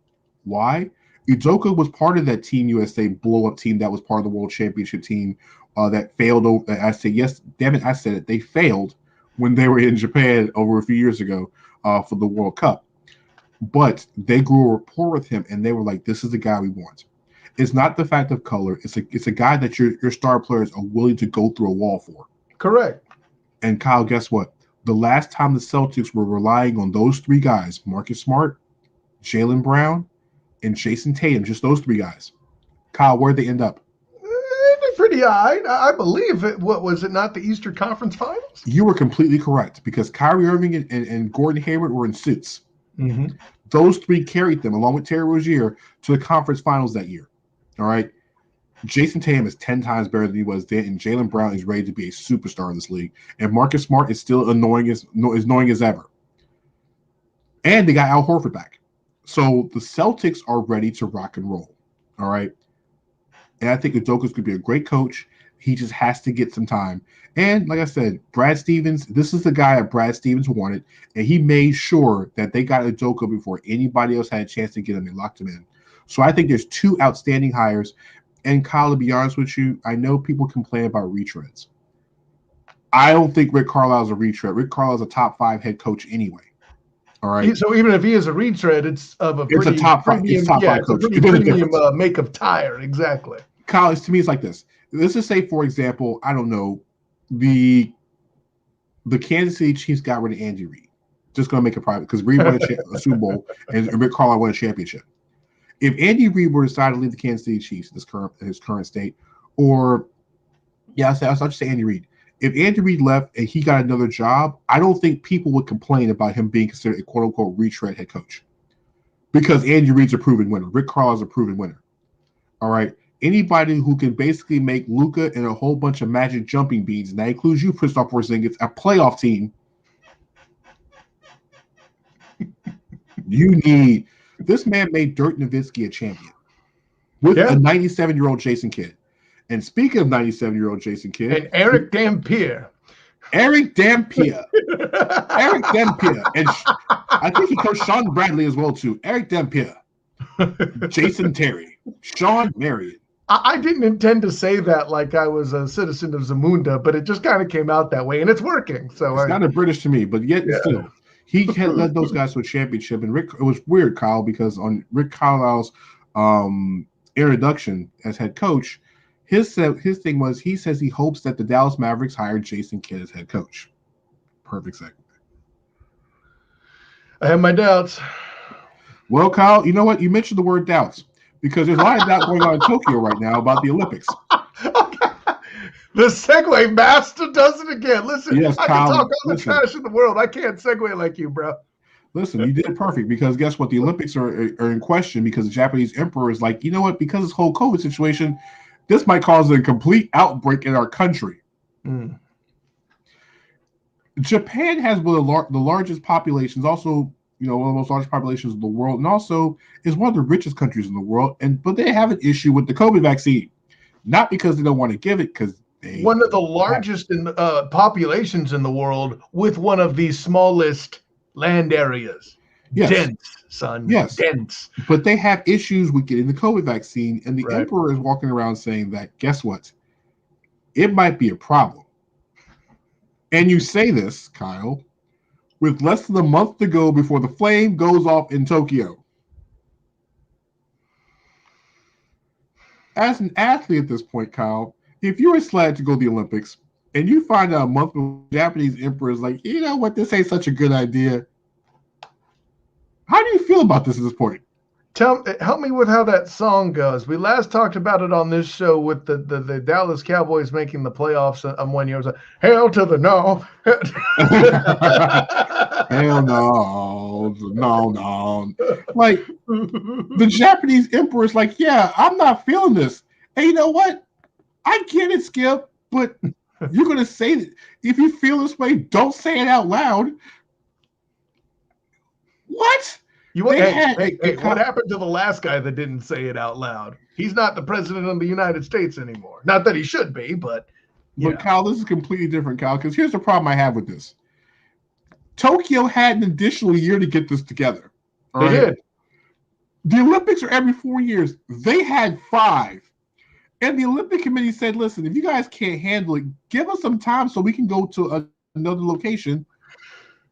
Why? Udoka was part of that Team USA blow-up team that was part of the World Championship team that failed. I said, yes, damn it, I said it. They failed when they were in Japan over a few years ago for the World Cup. But they grew a rapport with him, and they were like, "This is the guy we want." It's not the fact of color; it's a guy that your star players are willing to go through a wall for. Correct. And Kyle, guess what? The last time the Celtics were relying on those three guys, Marcus Smart, Jaylen Brown, and Jason Tatum, just those three guys. Kyle, where'd they end up? Pretty high. I believe it. What was it? Not the Eastern Conference Finals? You were completely correct because Kyrie Irving and Gordon Hayward were in suits. Mm-hmm. Those three carried them, along with Terry Rozier, to the conference finals that year. All right. Jason Tatum is 10 times better than he was then, and Jaylen Brown is ready to be a superstar in this league. And Marcus Smart is still annoying as ever. And they got Al Horford back. So the Celtics are ready to rock and roll. All right. And I think Udoka's could be a great coach. He just has to get some time. And like I said, Brad Stevens, this is the guy that Brad Stevens wanted, and he made sure that they got Udoka before anybody else had a chance to get him. They locked him in. So I think there's two outstanding hires. And Kyle, to be honest with you, I know people complain about retreads. I don't think Rick Carlisle's a retread. Rick Carlisle's a top 5 head coach anyway. All right. So even if he is a retread, it's of a pretty top five coach. It's a pretty premium make of tire. Exactly. Kyle, to me, it's like this. Let's just say, for example, I don't know, the Kansas City Chiefs got rid of Andy Reid. Just going to make it private because Reid won a Super Bowl and Rick Carlisle won a championship. If Andy Reid were to decide to leave the Kansas City Chiefs in his current state, or I'll just say Andy Reid. If Andy Reid left and he got another job, I don't think people would complain about him being considered a quote-unquote retread head coach because Andy Reid's a proven winner. Rick Carlisle's a proven winner. All right. Anybody who can basically make Luka and a whole bunch of Magic jumping beans, and that includes you, Kristaps Porzingis, a playoff team. You need this man made Dirk Nowitzki a champion with a 97-year-old Jason Kidd. And speaking of 97-year-old Jason Kidd, and Eric Dampier. And I think he coached Sean Bradley as well too. Eric Dampier, Jason Terry, Sean Marion. I didn't intend to say that like I was a citizen of Zamunda, but it just kind of came out that way, and it's working. So it's kind of British to me, but yet still, he had led those guys to a championship. And it was weird, Kyle, because on Rick Carlisle's introduction as head coach, his thing was he says he hopes that the Dallas Mavericks hire Jason Kidd as head coach. Perfect segue. I have my doubts. Well, Kyle, you know what? You mentioned the word doubts. Because there's a lot of doubt going on in Tokyo right now about the Olympics. Okay. The segue master does it again. Listen, yes, I can talk all the trash in the world. I can't segue like you, bro. Listen, you did perfect because guess what? The Olympics are in question because the Japanese emperor is like, you know what? Because of this whole COVID situation, this might cause a complete outbreak in our country. Mm. Japan has one of the largest populations, also one of the most largest populations in the world, and also is one of the richest countries in the world. But they have an issue with the COVID vaccine, not because they don't want to give it, because one of the largest populations in the world with one of the smallest land areas. Yes. Dense, son. Yes. Dense. But they have issues with getting the COVID vaccine, and the emperor is walking around saying that, guess what? It might be a problem. And you say this, Kyle, with less than a month to go before the flame goes off in Tokyo. As an athlete at this point, Kyle, if you're selected to go to the Olympics and you find out a month before the Japanese emperor is like, you know what, this ain't such a good idea. How do you feel about this at this point? Help me with how that song goes. We last talked about it on this show with the Dallas Cowboys making the playoffs on 1 year. It was like, hell to the no. Hell no. Like, the Japanese emperor is like, yeah, I'm not feeling this. And you know what? I get it, Skip, but you're going to say that if you feel this way, don't say it out loud. What? What happened to the last guy that didn't say it out loud? He's not the president of the United States anymore. Not that he should be, but Kyle, this is completely different, Kyle, because here's the problem I have with this. Tokyo had an additional year to get this together. They did. The Olympics are every 4 years. They had 5. And the Olympic Committee said, listen, if you guys can't handle it, give us some time so we can go to another location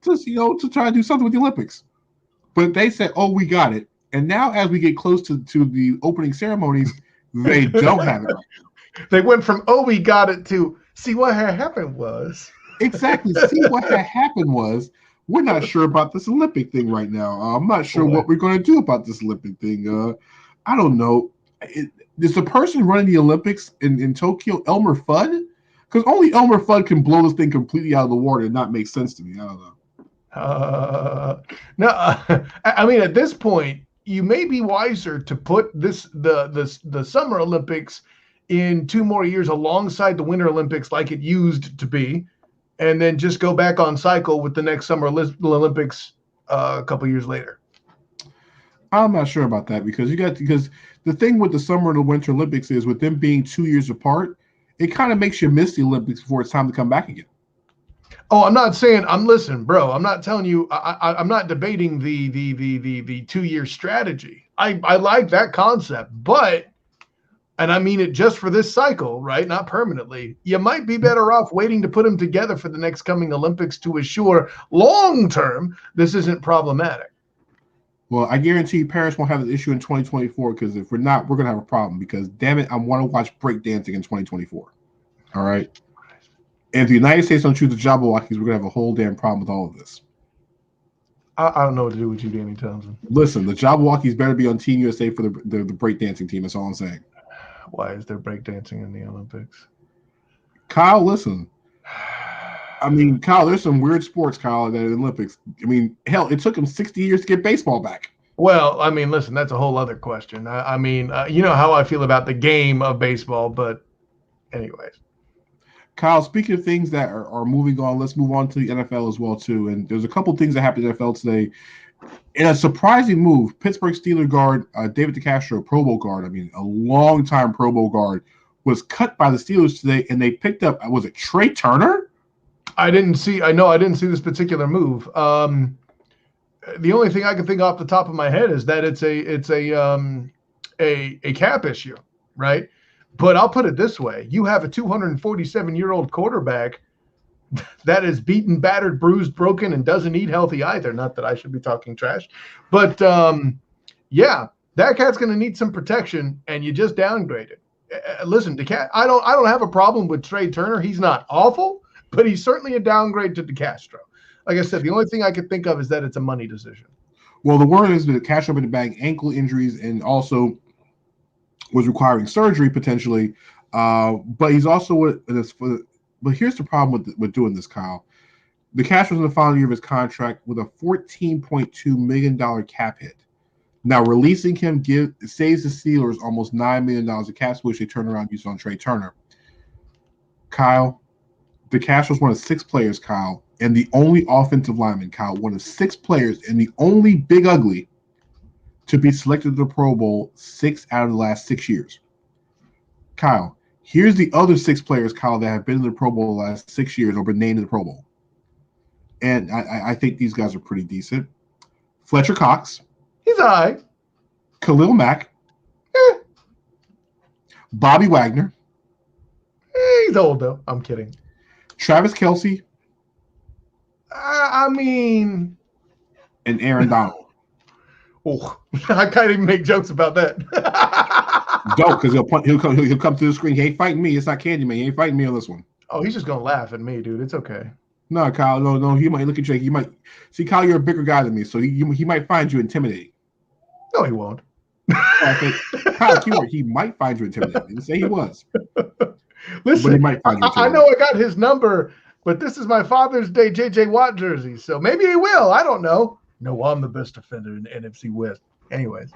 to try to do something with the Olympics. But they said, "Oh, we got it." And now, as we get close to the opening ceremonies, they don't have it right. They went from we got it to see what had happened was exactly. See what had happened was we're not sure about this Olympic thing right now. I'm not sure what we're going to do about this Olympic thing. I don't know. Is the person running the Olympics in Tokyo Elmer Fudd? Because only Elmer Fudd can blow this thing completely out of the water and not make sense to me. I don't know. No, I mean, at this point, you may be wiser to put the Summer Olympics in 2 more years alongside the Winter Olympics like it used to be, and then just go back on cycle with the next Summer Olympics a couple years later. I'm not sure about that because the thing with the Summer and the Winter Olympics is with them being 2 years apart, it kind of makes you miss the Olympics before it's time to come back again. Oh, I'm not saying listen, bro. I'm not telling you. I'm not debating the 2-year strategy. I like that concept, but, and I mean it just for this cycle, right? Not permanently. You might be better off waiting to put them together for the next coming Olympics to assure long term this isn't problematic. Well, I guarantee you Paris won't have an issue in 2024 because if we're not, we're gonna have a problem. Because damn it, I want to watch breakdancing in 2024. All right. If the United States don't choose the Jabberwockies, we're gonna have a whole damn problem with all of this. I don't know what to do with you, Danny Thompson. Listen, the Jabberwockies better be on Team USA for the breakdancing team. That's all I'm saying. Why is there breakdancing in the Olympics? Kyle, listen. I mean, Kyle, there's some weird sports, Kyle, that in the Olympics. I mean, hell, it took them 60 years to get baseball back. Well, I mean, listen, that's a whole other question. I mean, you know how I feel about the game of baseball, but anyways. Kyle, speaking of things that are moving on, let's move on to the NFL as well, too. And there's a couple things that happened in the NFL today. In a surprising move, Pittsburgh Steelers guard David DeCastro, Pro Bowl guard, I mean, a long-time Pro Bowl guard, was cut by the Steelers today, and they picked up, was it Trey Turner? I didn't see this particular move. The only thing I can think off the top of my head is that it's a cap issue, right? But I'll put it this way. You have a 247-year-old quarterback that is beaten, battered, bruised, broken, and doesn't eat healthy either. Not that I should be talking trash. But, yeah, that cat's going to need some protection, and you just downgraded. Listen, I don't have a problem with Trey Turner. He's not awful, but he's certainly a downgrade to DeCastro. Like I said, the only thing I could think of is that it's a money decision. Well, the word is that DeCastro been bagging ankle injuries and also was requiring surgery potentially, but he's also but here's the problem with doing this, Kyle. DeCastro was in the final year of his contract with a $14.2 million cap hit. Now releasing him saves the Steelers almost $9 million of cap, which they turn around used on Trey Turner. Kyle, DeCastro was one of 6 players, Kyle, and the only offensive lineman, Kyle, one of 6 players, and the only big ugly to be selected to the Pro Bowl 6 out of the last 6 years. Kyle, here's the other 6 players, Kyle, that have been in the Pro Bowl the last 6 years or been named in the Pro Bowl. And I think these guys are pretty decent. Fletcher Cox. He's all right. Khalil Mack. Bobby Wagner. He's old, though. I'm kidding. Travis Kelce. I mean. And Aaron Donald. Oh, I can't even make jokes about that. Don't, because he'll come to the screen. He ain't fighting me. It's not Candyman. He ain't fighting me on this one. Oh, he's just gonna laugh at me, dude. It's okay. No, Kyle. No. He might look at you. He might see, Kyle. You're a bigger guy than me, so he might find you intimidating. No, he won't. Kyle, keyword, he might find you intimidating. I didn't say he was. Listen, but he might find you I know I got his number, but this is my Father's Day J.J. Watt jersey, so maybe he will. I don't know. No, I'm the best defender in the NFC West. Anyways.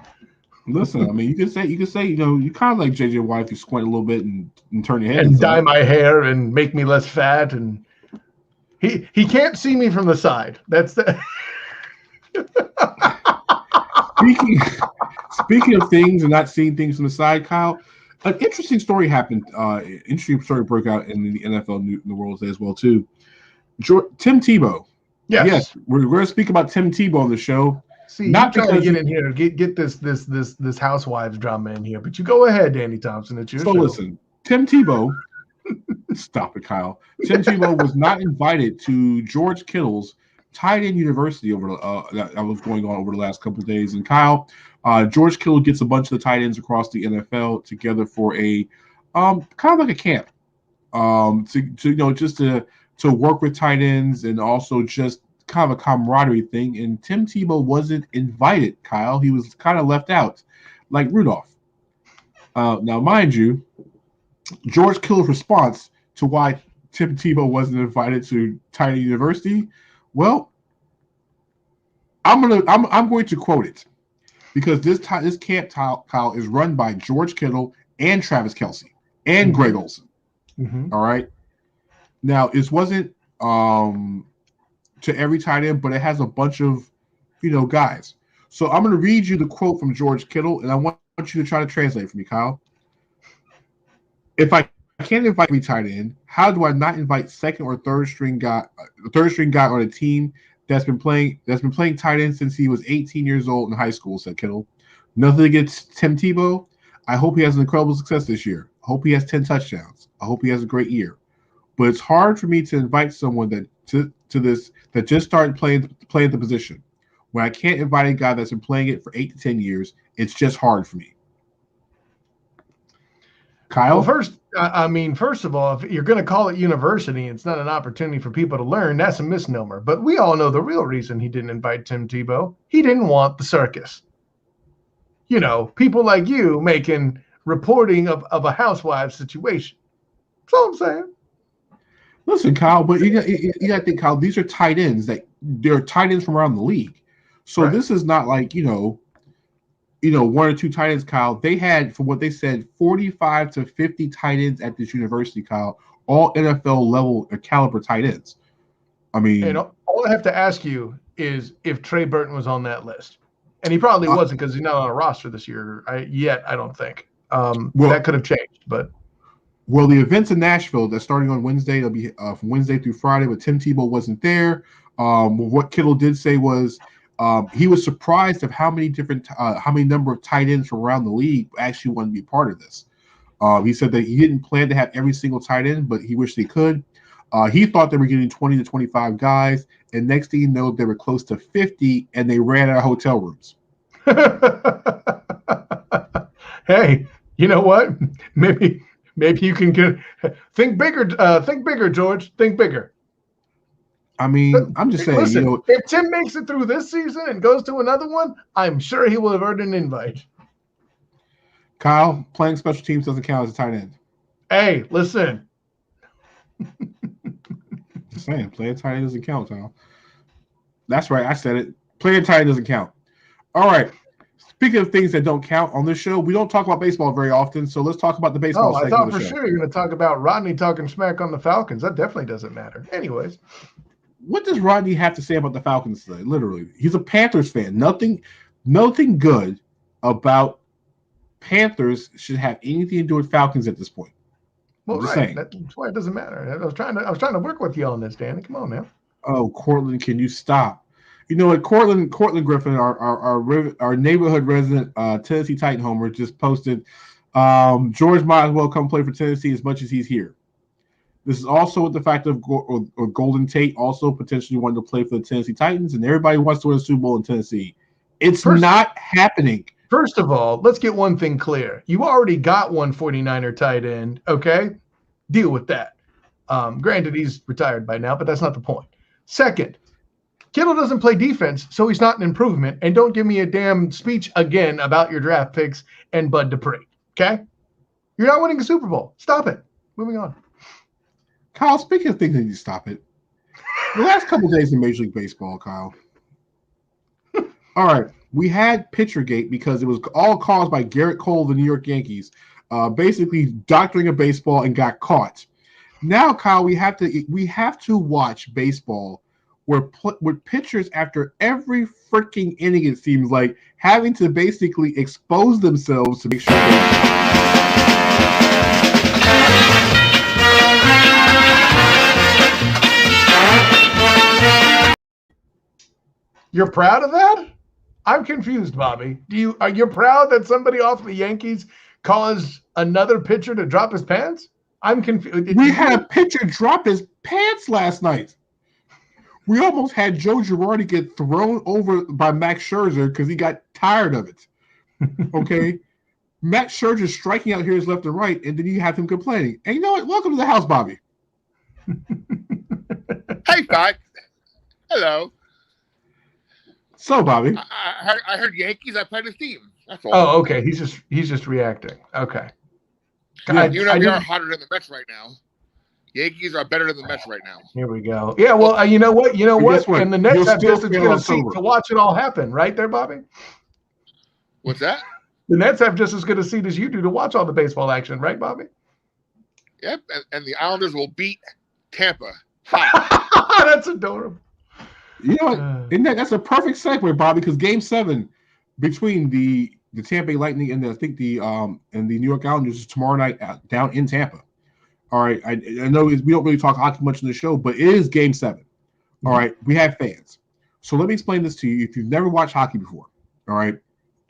Listen, I mean, you can say, you kind of like J.J. Watt if you squint a little bit and turn your head. And dye my hair and make me less fat. And he can't see me from the side. That's the Speaking of things and not seeing things from the side, Kyle, an interesting story happened. Interesting story broke out in the NFL in the world today as well, too. Tim Tebow. Yes, we're going to speak about Tim Tebow on the show. See, not trying to get in here, get this housewives drama in here, but you go ahead, Danny Thompson. It's your show. Listen, Tim Tebow Stop it, Kyle. Tim Tebow was not invited to George Kittle's tight end university over that was going on over the last couple of days. And Kyle, George Kittle gets a bunch of the tight ends across the NFL together for a kind of like a camp, just to work with tight ends and also just kind of a camaraderie thing. And Tim Tebow wasn't invited, Kyle. He was kind of left out, like Rudolph. Now, mind you, George Kittle's response to why Tim Tebow wasn't invited to tight end university, well, I'm going to quote it because this camp, Kyle, is run by George Kittle and Travis Kelce and Greg Olsen. Mm-hmm. All right. Now, it wasn't to every tight end, but it has a bunch of guys. So I'm going to read you the quote from George Kittle, and I want you to try to translate for me, Kyle. If I can't invite me tight end, how do I not invite second or third string guy on a team that's been playing tight end since he was 18 years old in high school? Said Kittle. Nothing against Tim Tebow. I hope he has an incredible success this year. I hope he has 10 touchdowns. I hope he has a great year. But it's hard for me to invite someone that just started playing the position. When I can't invite a guy that's been playing it for 8 to 10 years, it's just hard for me. Kyle? Well, first of all, if you're going to call it university, it's not an opportunity for people to learn. That's a misnomer. But we all know the real reason he didn't invite Tim Tebow. He didn't want the circus. People like you making reporting of a housewife situation. That's all I'm saying. Listen, Kyle, but you got to think, Kyle, these are tight ends they're tight ends from around the league. So right. This is not like, one or two tight ends, Kyle. They had, from what they said, 45 to 50 tight ends at this university, Kyle, all NFL level caliber tight ends. I mean, and all I have to ask you is if Trey Burton was on that list. And he probably wasn't because he's not on a roster this year yet, I don't think. That could have changed, but. Well, the events in Nashville that's starting on Wednesday, they'll be from Wednesday through Friday, but Tim Tebow wasn't there. What Kittle did say was he was surprised of how many number of tight ends from around the league actually wanted to be part of this. He said that he didn't plan to have every single tight end, but he wished he could. He thought they were getting 20 to 25 guys, and next thing you know, they were close to 50, and they ran out of hotel rooms. Hey, you know what? Maybe you can think bigger. Think bigger, George. Think bigger. I mean, I'm just saying. Listen, if Tim makes it through this season and goes to another one, I'm sure he will have earned an invite. Kyle, playing special teams doesn't count as a tight end. Hey, listen. Just saying, playing tight end doesn't count, Kyle. That's right. I said it. Playing tight end doesn't count. All right. Speaking of things that don't count on this show, we don't talk about baseball very often, so let's talk about the baseball segment. I thought for sure you're going to talk about Rodney talking smack on the Falcons. That definitely doesn't matter. Anyways. What does Rodney have to say about the Falcons today? Literally, he's a Panthers fan. Nothing good about Panthers should have anything to do with Falcons at this point. Well, right. That's why it doesn't matter. I was trying to work with you on this, Danny. Come on, man. Oh, Cortland, can you stop? You know what? Cortland Griffin, our neighborhood resident Tennessee Titan homer, just posted, George might as well come play for Tennessee as much as he's here. This is also with the fact of Golden Tate also potentially wanted to play for the Tennessee Titans, and everybody wants to win a Super Bowl in Tennessee. It's not happening. First of all, let's get one thing clear. You already got one 49er tight end, okay? Deal with that. Granted, he's retired by now, but that's not the point. Second, Kittle doesn't play defense, so he's not an improvement. And don't give me a damn speech again about your draft picks and Bud Dupree, okay? You're not winning a Super Bowl. Stop it. Moving on. Kyle, speaking of things that you stop it, the last couple of days in Major League Baseball, Kyle. All right, we had Pitchergate because it was all caused by Garrett Cole of the New York Yankees, basically doctoring a baseball and got caught. Now, Kyle, we have to watch baseball with pitchers after every freaking inning, it seems like, having to basically expose themselves to make sure You're proud of that? I'm confused, Bobby. Are you proud that somebody off the Yankees caused another pitcher to drop his pants? I'm confused. We had a pitcher drop his pants last night. We almost had Joe Girardi get thrown over by Max Scherzer because he got tired of it. Okay? Max Scherzer striking out here is left and right, and then you have him complaining. And you know what? Welcome to the house, Bobby. Hey, Scott. Hello. So, Bobby. I heard Yankees. I played his team. That's all. Oh, okay. He's just reacting. Okay. Yeah, we are hotter than the Mets right now. Yankees are better than the Mets right now. Here we go. Yeah, well, you know what? And the Nets have just as good a seat to watch it all happen, right there, Bobby? What's that? The Nets have just as good a seat as you do to watch all the baseball action, right, Bobby? Yep, and the Islanders will beat Tampa. That's adorable. You know what? That's a perfect segue, Bobby, because Game 7 between the Tampa Bay Lightning and the New York Islanders is tomorrow night down in Tampa. All right, I know we don't really talk hockey much in the show, but it is Game 7. All right, we have fans. So let me explain this to you. If you've never watched hockey before, all right,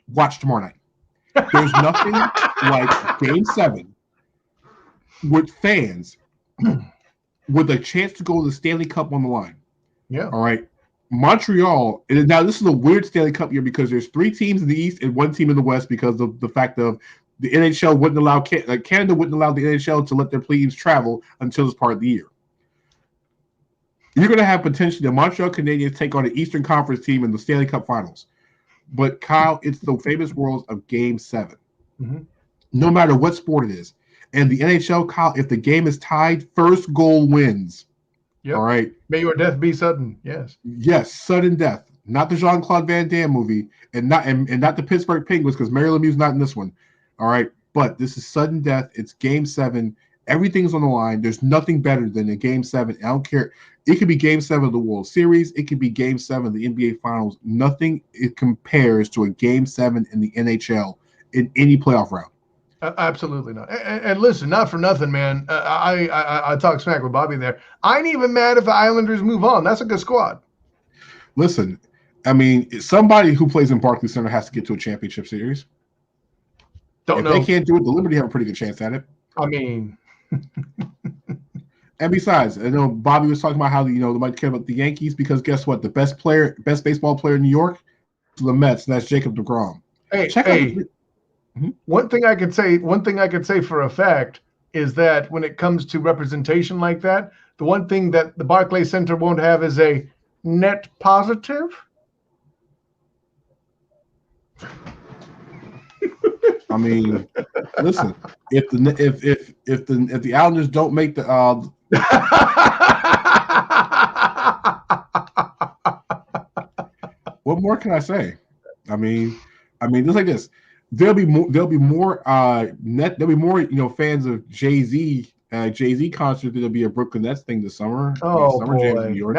watch tomorrow night. There's nothing like Game 7 with fans with a chance to go to the Stanley Cup on the line. Yeah. All right. Montreal, and now this is a weird Stanley Cup year because there's 3 teams in the East and 1 team in the West because of the fact of the NHL wouldn't allow Canada wouldn't allow the NHL to let their teams travel until this part of the year. You're going to have potentially the Montreal Canadiens take on the Eastern Conference team in the Stanley Cup Finals. But Kyle, it's the famous world of Game 7. Mm-hmm. No matter what sport it is. And the NHL, Kyle, if the game is tied, first goal wins. Yep. All right. May your death be sudden. Yes. Yes, sudden death. Not the Jean-Claude Van Damme movie, and not the Pittsburgh Penguins, because Mary Lemieux's not in this one. All right. But this is sudden death. It's Game 7. Everything's on the line. There's nothing better than a Game 7. I don't care. It could be Game 7 of the World Series. It could be Game 7 of the NBA Finals. Nothing it compares to a Game 7 in the NHL in any playoff round. Absolutely not. And listen, not for nothing, man. I talk smack with Bobby there. I ain't even mad if the Islanders move on. That's a good squad. Listen, I mean, somebody who plays in Barclays Center has to get to a championship series. If they can't do it, the Liberty have a pretty good chance at it. I mean, and besides, I know Bobby was talking about how they might care about the Yankees because guess what? The best baseball player in New York is the Mets, and that's Jacob deGrom. One thing I could say for a fact is that when it comes to representation like that, the one thing that the Barclays Center won't have is a net positive. I mean, listen, if the Islanders don't make the what more can I say? I mean, just like this. There'll be more fans of Jay-Z concert than there'll be a Brooklyn Nets thing this summer. Summer boy. Jams in New York.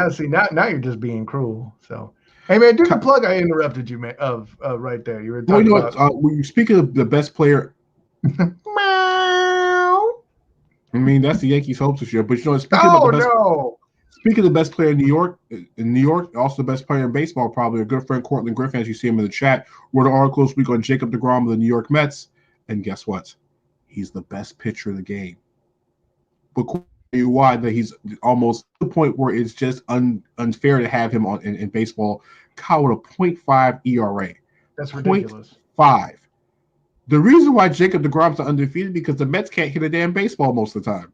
Now you're just being cruel. So, hey man, do the plug I interrupted you, man, of right there. You were talking about. When you're speaking of the best player. I mean, that's the Yankees' hopes this year. But speaking of the best player in New York, also the best player in baseball, probably our good friend Cortland Griffin, as you see him in the chat, wrote an article this week on Jacob deGrom of the New York Mets. And guess what? He's the best pitcher in the game. But why that he's almost to the point where it's just unfair to have him on in baseball. Kyle with a 0.5 ERA. That's ridiculous. 0.5. The reason why Jacob deGrom's are undefeated because the Mets can't hit a damn baseball most of the time.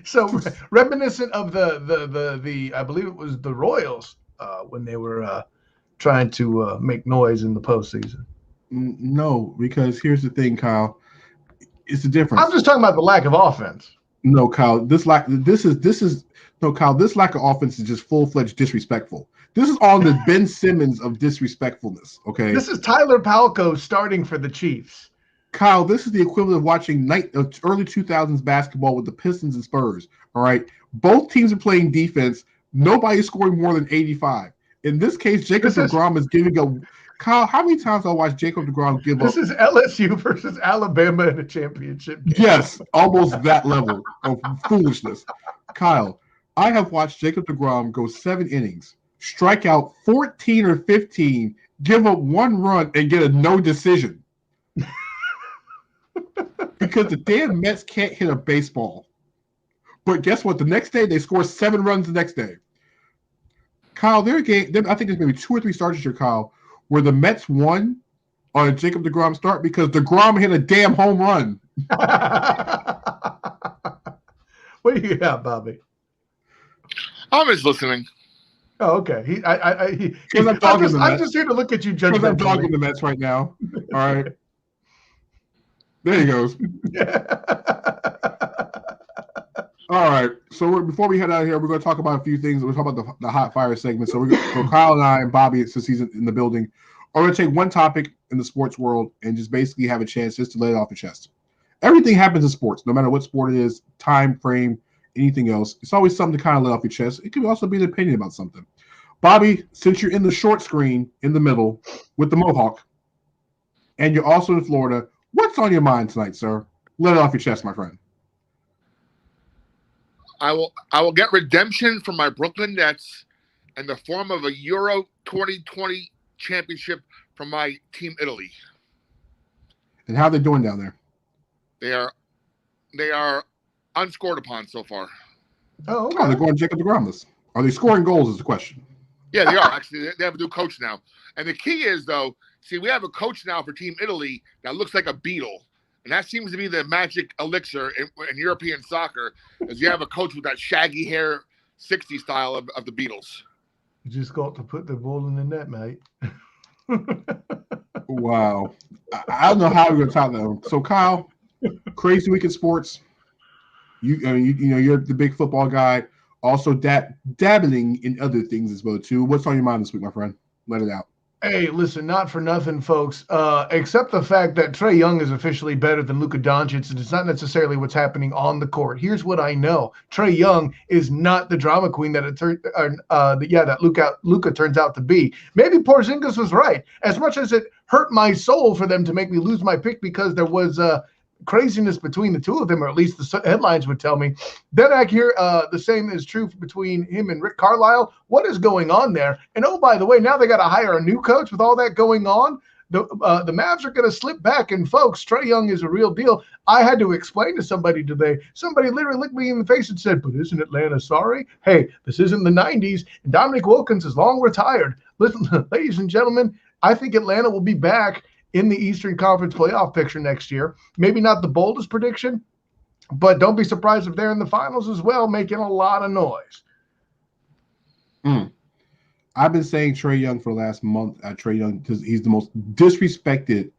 So reminiscent of the I believe it was the Royals when they were trying to make noise in the postseason. No, because here's the thing, Kyle. It's the difference. I'm just talking about the lack of offense. No, Kyle. This lack of offense is just full-fledged disrespectful. This is on the Ben Simmons of disrespectfulness. Okay. This is Tyler Palco starting for the Chiefs. Kyle, this is the equivalent of watching early 2000s basketball with the Pistons and Spurs. All right. Both teams are playing defense. Nobody's scoring more than 85. In this case, Jacob deGrom is giving a. Kyle, how many times I watched Jacob deGrom give up? This is LSU versus Alabama in a championship game. Yes, almost that level of foolishness. Kyle, I have watched Jacob deGrom go 7 innings, strike out 14 or 15, give up 1 run, and get a no decision. because the damn Mets can't hit a baseball. But guess what? The next day, they score 7 runs the next day. Kyle, I think there's maybe 2 or 3 starts this year, Kyle, where the Mets won on a Jacob deGrom start because deGrom hit a damn home run. What do you got, Bobby? I'm just listening. Oh, okay. I'm just here to look at you judgmentally. Because I'm dogging the Mets right now. All right. There he goes. All right. So before we head out of here, we're going to talk about a few things. We're going to talk about the hot fire segment. So Kyle and I and Bobby, since he's in the building, are going to take one topic in the sports world and just basically have a chance just to lay it off your chest. Everything happens in sports, no matter what sport it is, time frame, anything else. It's always something to kind of lay off your chest. It could also be an opinion about something. Bobby, since you're in the short screen in the middle with the Mohawk, and you're also in Florida, what's on your mind tonight, sir? Let it off your chest, my friend. I will get redemption from my Brooklyn Nets in the form of a Euro 2020 championship from my team Italy. And how are they doing down there? They are unscored upon so far. Oh, okay. They're going Jacob deGrom. Are they scoring goals is the question. Yeah, they are. Actually, they have a new coach now. And the key is, though, we have a coach now for Team Italy that looks like a beetle. And that seems to be the magic elixir in European soccer, is you have a coach with that shaggy hair, 60s style of the Beatles. You just got to put the ball in the net, mate. Wow. I don't know how we're going to talk that. So, Kyle, crazy week in sports. You're the big football guy. Also, dabbling in other things as well, too. What's on your mind this week, my friend? Let it out. Hey, listen, not for nothing, folks, except the fact that Trae Young is officially better than Luka Doncic, and it's not necessarily what's happening on the court. Here's what I know. Trae Young is not the drama queen that Luka turns out to be. Maybe Porzingis was right. As much as it hurt my soul for them to make me lose my pick because there was craziness between the two of them, or at least the headlines would tell me. Then I hear the same is true between him and Rick Carlisle. What is going on there? And oh, by the way, now they got to hire a new coach with all that going on. The Mavs are going to slip back. And folks, Trae Young is a real deal. I had to explain to somebody today. Somebody literally looked me in the face and said, "But isn't Atlanta sorry?" Hey, this isn't the 90s, and Dominic Wilkins is long retired. Listen, ladies and gentlemen, I think Atlanta will be back in the Eastern Conference playoff picture next year. Maybe not the boldest prediction, but don't be surprised if they're in the finals as well, making a lot of noise. I've been saying Trae Young for the last month. Trae Young, because he's the most disrespected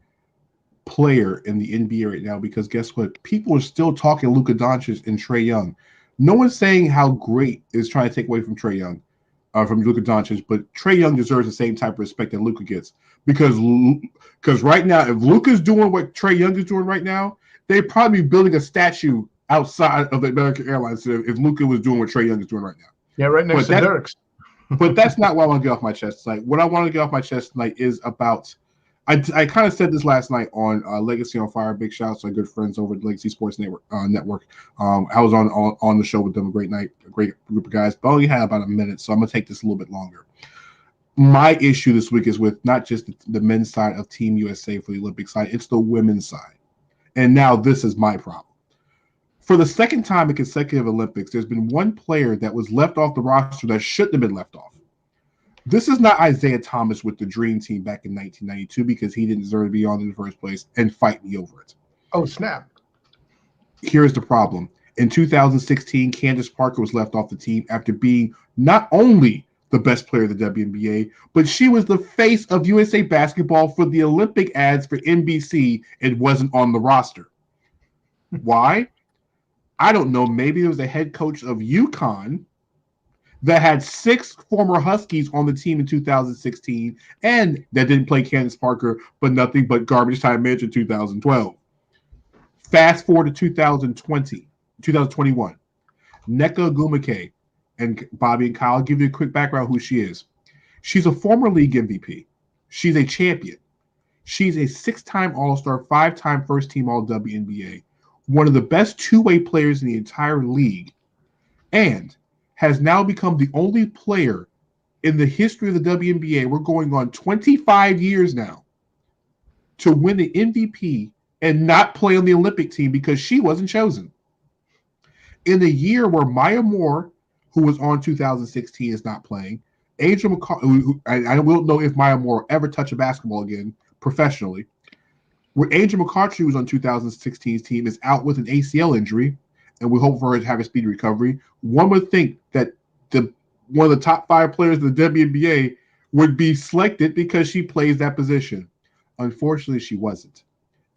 player in the NBA right now, because guess what? People are still talking Luka Doncic and Trae Young. No one's saying how great is trying to take away from Trae Young, from Luka Doncic, but Trae Young deserves the same type of respect that Luka gets. Because right now, if Luka's doing what Trae Young is doing right now, they'd probably be building a statue outside of the American Airlines if Luka was doing what Trae Young is doing right now. Yeah, right next to Dirk's. But that's not what I want to get off my chest tonight. What I want to get off my chest tonight is about – I kind of said this last night on Legacy on Fire. Big shout out to my good friends over at the Legacy Sports Network. I was on the show with them. A great night, a great group of guys. But I only had about a minute, so I'm going to take this a little bit longer. My issue this week is with not just the men's side of Team USA for the Olympic side, it's the women's side. And now this is my problem. For the second time in consecutive Olympics, there's been one player that was left off the roster that shouldn't have been left off. This is not Isaiah Thomas with the Dream Team back in 1992 because he didn't deserve to be on in the first place and fight me over it. Oh, snap. Here's the problem. In 2016, Candace Parker was left off the team after being not only the best player of the WNBA, but she was the face of USA Basketball for the Olympic ads for NBC and wasn't on the roster. Why? I don't know. Maybe it was the head coach of UConn that had 6 former Huskies on the team in 2016 and that didn't play Candace Parker, but nothing but garbage time minutes in 2012. Fast forward to 2021. Nneka Ogwumike, and Bobby and Kyle, I'll give you a quick background who she is. She's a former league MVP. She's a champion. She's a 6-time All-Star, 5-time first-team All-WNBA, one of the best two-way players in the entire league, and has now become the only player in the history of the WNBA, we're going on 25 years now, to win the MVP and not play on the Olympic team because she wasn't chosen. In the year where Maya Moore, who was on 2016, is not playing, Angel McCarthy, I don't know if Maya Moore will ever touch a basketball again professionally, where Angel McCarthy was on 2016's team is out with an ACL injury, and we hope for her to have a speedy recovery. One would think that one of the top 5 players in the WNBA would be selected because she plays that position. Unfortunately, she wasn't.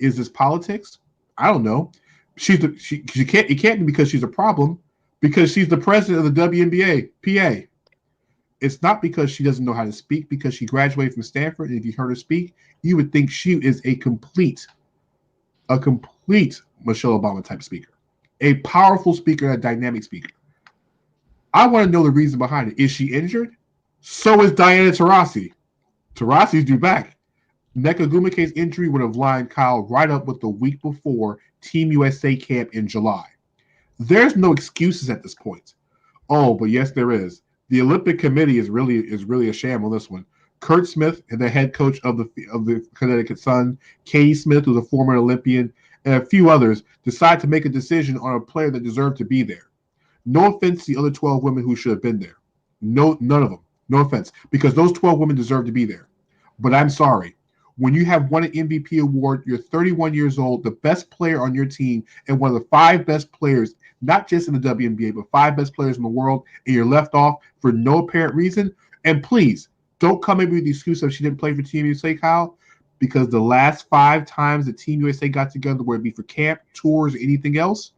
Is this politics? I don't know. She can't. It can't be because she's a problem, because she's the president of the WNBA PA. It's not because she doesn't know how to speak, because she graduated from Stanford, and if you heard her speak, you would think she is a complete Michelle Obama type speaker, a powerful speaker, a dynamic speaker. I want to know the reason behind it. Is she injured? So is Diana Taurasi. Taurasi's due back. Nneka Ogwumike's injury would have lined Kyle right up with the week before Team USA camp in July. There's no excuses at this point. Oh, but yes, there is. The Olympic Committee is really a sham on this one. Kurt Smith, the head coach of the Connecticut Sun, Katie Smith, who's a former Olympian, and a few others, decide to make a decision on a player that deserved to be there. No offense to the other 12 women who should have been there. No, none of them. No offense, because those 12 women deserve to be there. But I'm sorry. When you have won an MVP award, you're 31 years old, the best player on your team, and one of the 5 best players, not just in the WNBA, but 5 best players in the world, and you're left off for no apparent reason. And please, don't come in with the excuse of she didn't play for Team USA, Kyle, because the last 5 times the Team USA got together, whether it be for camp, tours, or anything else,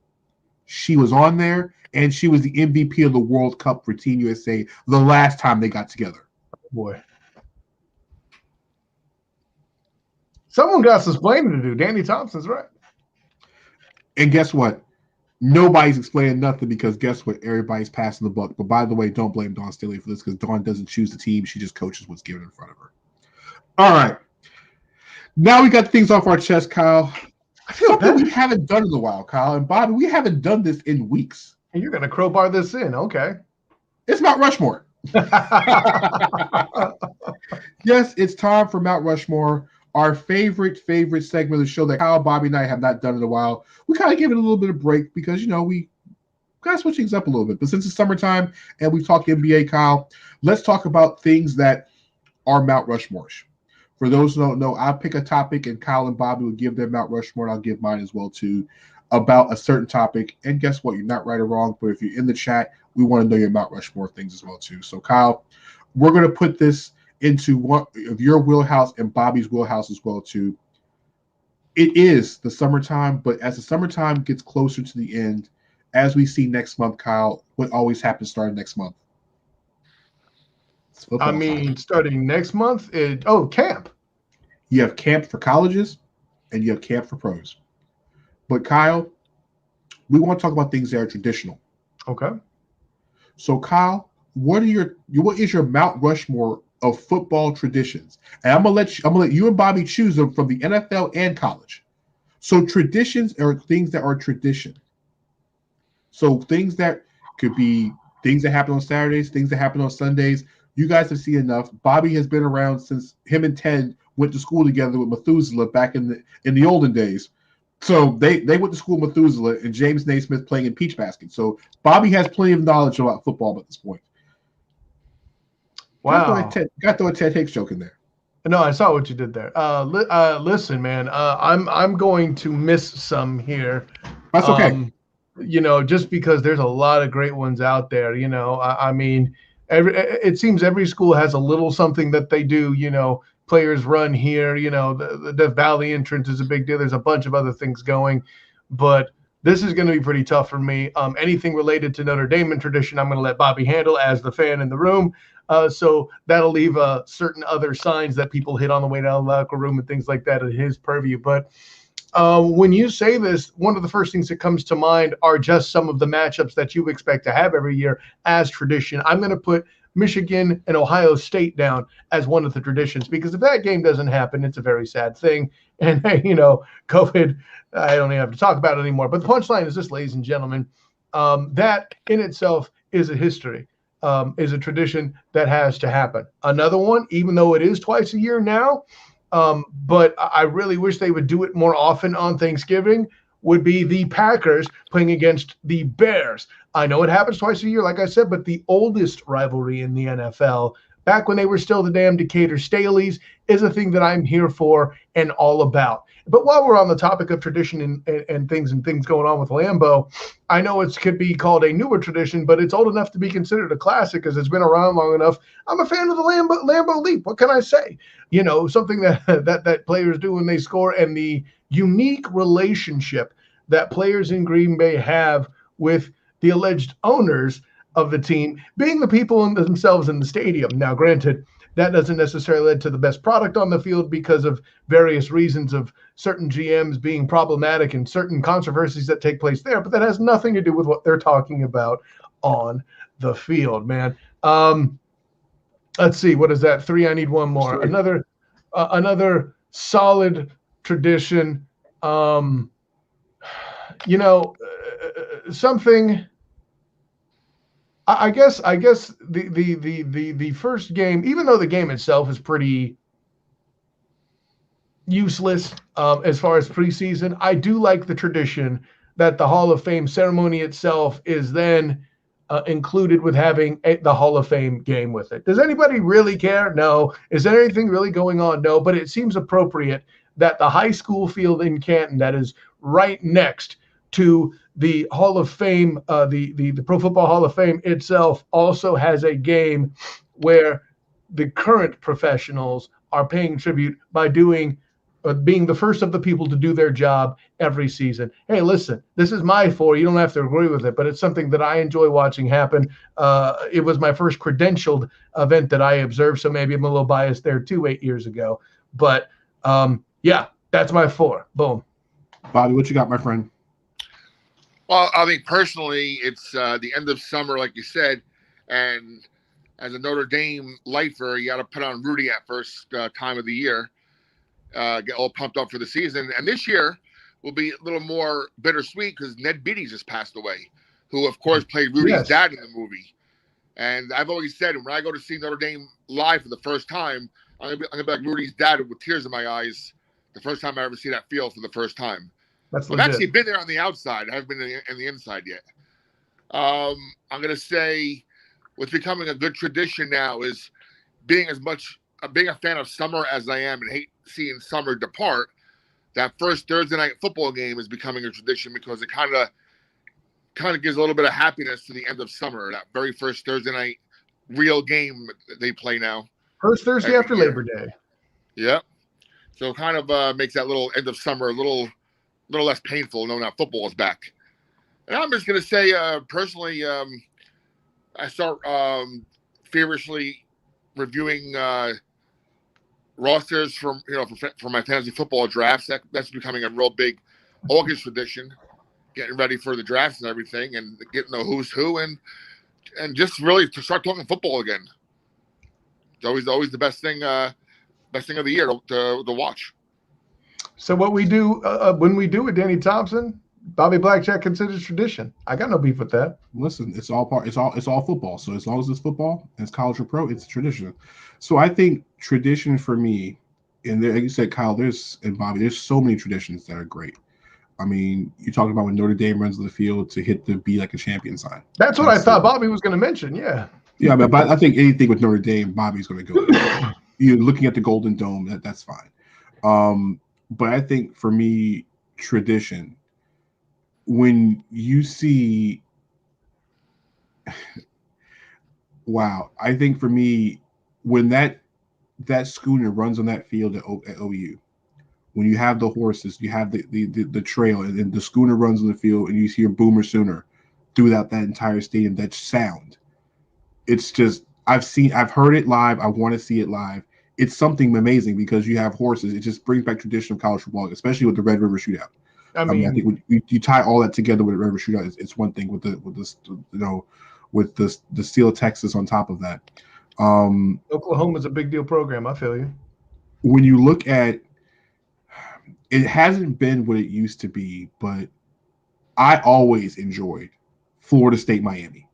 she was on there, and she was the MVP of the World Cup for Team USA the last time they got together. Boy. Someone got some explaining to do. Danny Thompson's right. And guess what? Nobody's explaining nothing because guess what? Everybody's passing the buck. But by the way, don't blame Dawn Staley for this because Dawn doesn't choose the team. She just coaches what's given in front of her. All right. Now we got things off our chest, Kyle. I feel something bad. we haven't done in a while, Kyle. And Bobby, we haven't done this in weeks. And you're going to crowbar this in. Okay. It's Mount Rushmore. Yes, it's time for Mount Rushmore. Our favorite segment of the show that Kyle, Bobby, and I have not done in a while. We kind of give it a little bit of break because, we got to switch things up a little bit. But since it's summertime and we talk NBA, Kyle, let's talk about things that are Mount Rushmore-ish. For those who don't know, I'll pick a topic and Kyle and Bobby will give their Mount Rushmore, and I'll give mine as well, too, about a certain topic. And guess what? You're not right or wrong, but if you're in the chat, we want to know your Mount Rushmore things as well, too. So, Kyle, we're going to put this into one of your wheelhouse and Bobby's wheelhouse as well too. It is the summertime, but as the summertime gets closer to the end, as we see next month, Kyle, what always happens starting next month? Starting next month, camp. You have camp for colleges and you have camp for pros. But Kyle, we want to talk about things that are traditional. Okay. So Kyle, what is your Mount Rushmore of football traditions? And I'm gonna let you and Bobby choose them from the NFL and college. So traditions are things that are tradition. So things that could be things that happen on Saturdays, things that happen on Sundays. You guys have seen enough. Bobby has been around since him and Ted went to school together with Methuselah back in the olden days. So they went to school with Methuselah and James Naismith playing in peach basket. So Bobby has plenty of knowledge about football at this point. Wow. Got to throw a Ted Hicks joke in there. No, I saw what you did there. Listen, man, I'm going to miss some here. That's okay. Just because there's a lot of great ones out there. It seems every school has a little something that they do. Players run here. The Valley entrance is a big deal. There's a bunch of other things going, but this is going to be pretty tough for me. Anything related to Notre Dame and tradition, I'm going to let Bobby handle as the fan in the room. So that'll leave certain other signs that people hit on the way down the locker room and things like that in his purview. But when you say this, one of the first things that comes to mind are just some of the matchups that you expect to have every year as tradition. I'm going to put Michigan and Ohio State down as one of the traditions, because if that game doesn't happen, it's a very sad thing. And, COVID, I don't even have to talk about it anymore. But the punchline is this, ladies and gentlemen, that in itself is a history. Is a tradition that has to happen. Another one, even though it is twice a year now, but I really wish they would do it more often on Thanksgiving, would be the Packers playing against the Bears. I know it happens twice a year, like I said, but the oldest rivalry in the NFL, back when they were still the damn Decatur Staleys, is a thing that I'm here for and all about. But while we're on the topic of tradition and things going on with Lambeau, I know it could be called a newer tradition, but it's old enough to be considered a classic because it's been around long enough. I'm a fan of the Lambeau Leap. What can I say? You know, something that players do when they score, and the unique relationship that players in Green Bay have with the alleged owners of the team being the people themselves in the stadium. Now, granted, that doesn't necessarily lead to the best product on the field because of various reasons of certain GMs being problematic and certain controversies that take place there, but that has nothing to do with what they're talking about on the field, man. Let's see, what is that? 3. I need one more. Sure. Another solid tradition. Something. I guess the first game, even though the game itself is pretty useless as far as preseason, I do like the tradition that the Hall of Fame ceremony itself is then included with having the Hall of Fame game with it. Does anybody really care? No. Is there anything really going on? No. But it seems appropriate that the high school field in Canton, that is right next to the Hall of Fame, the Pro Football Hall of Fame itself, also has a game where the current professionals are paying tribute by being the first of the people to do their job every season. Hey, listen, this is my 4. You don't have to agree with it, but it's something that I enjoy watching happen. It was my first credentialed event that I observed, so maybe I'm a little biased there too 8 years ago. But yeah, that's my 4. Boom. Bobby, what you got, my friend? Well, I think personally, it's the end of summer, like you said, and as a Notre Dame lifer, you got to put on Rudy at first time of the year, get all pumped up for the season. And this year will be a little more bittersweet because Ned Beatty just passed away, who, of course, played Rudy's dad in the movie. And I've always said, when I go to see Notre Dame live for the first time, I'm gonna be like Rudy's dad with tears in my eyes the first time I ever see that field for the first time. I've actually been there on the outside. I haven't been in the inside yet. I'm going to say what's becoming a good tradition now is being a fan of summer as I am and hate seeing summer depart. That first Thursday night football game is becoming a tradition because it kind of gives a little bit of happiness to the end of summer. That very first Thursday night real game they play now. First Thursday after Labor Day. Yep. So it kind of makes that little end of summer a little less painful knowing that football is back. And I'm just going to say, personally, I start feverishly reviewing rosters for my fantasy football drafts. That's becoming a real big August tradition, getting ready for the drafts and everything, and getting the who's who, and just really to start talking football again. It's always the best thing of the year to watch. So what we do when we do with Danny Thompson, Bobby Blackjack considers tradition. I got no beef with that. Listen, it's all football. So as long as it's football and it's college or pro, it's tradition. So I think tradition for me, and there, like you said, Kyle, and Bobby, there's so many traditions that are great. I mean, you're talking about when Notre Dame runs to the field to hit the "Be Like a Champion" sign. That's what I thought Bobby was going to mention. Yeah. Yeah, but I think anything with Notre Dame, Bobby's going to go there. You're looking at the Golden Dome. That's fine. But I think for me, tradition, when you see, wow, I think for me, when that schooner runs on that field at OU, when you have the horses, you have the trail, and then the schooner runs on the field, and you hear Boomer Sooner throughout that entire stadium, that sound, it's just, I've heard it live. I want to see it live. It's something amazing because you have horses. It just brings back tradition of college football, especially with the Red River Shootout. I mean, I think when you tie all that together with the Red River Shootout, it's one thing. With the Steel of Texas on top of that. Oklahoma's a big deal program. I feel you. When you look at it, hasn't been what it used to be, but I always enjoyed Florida State Miami.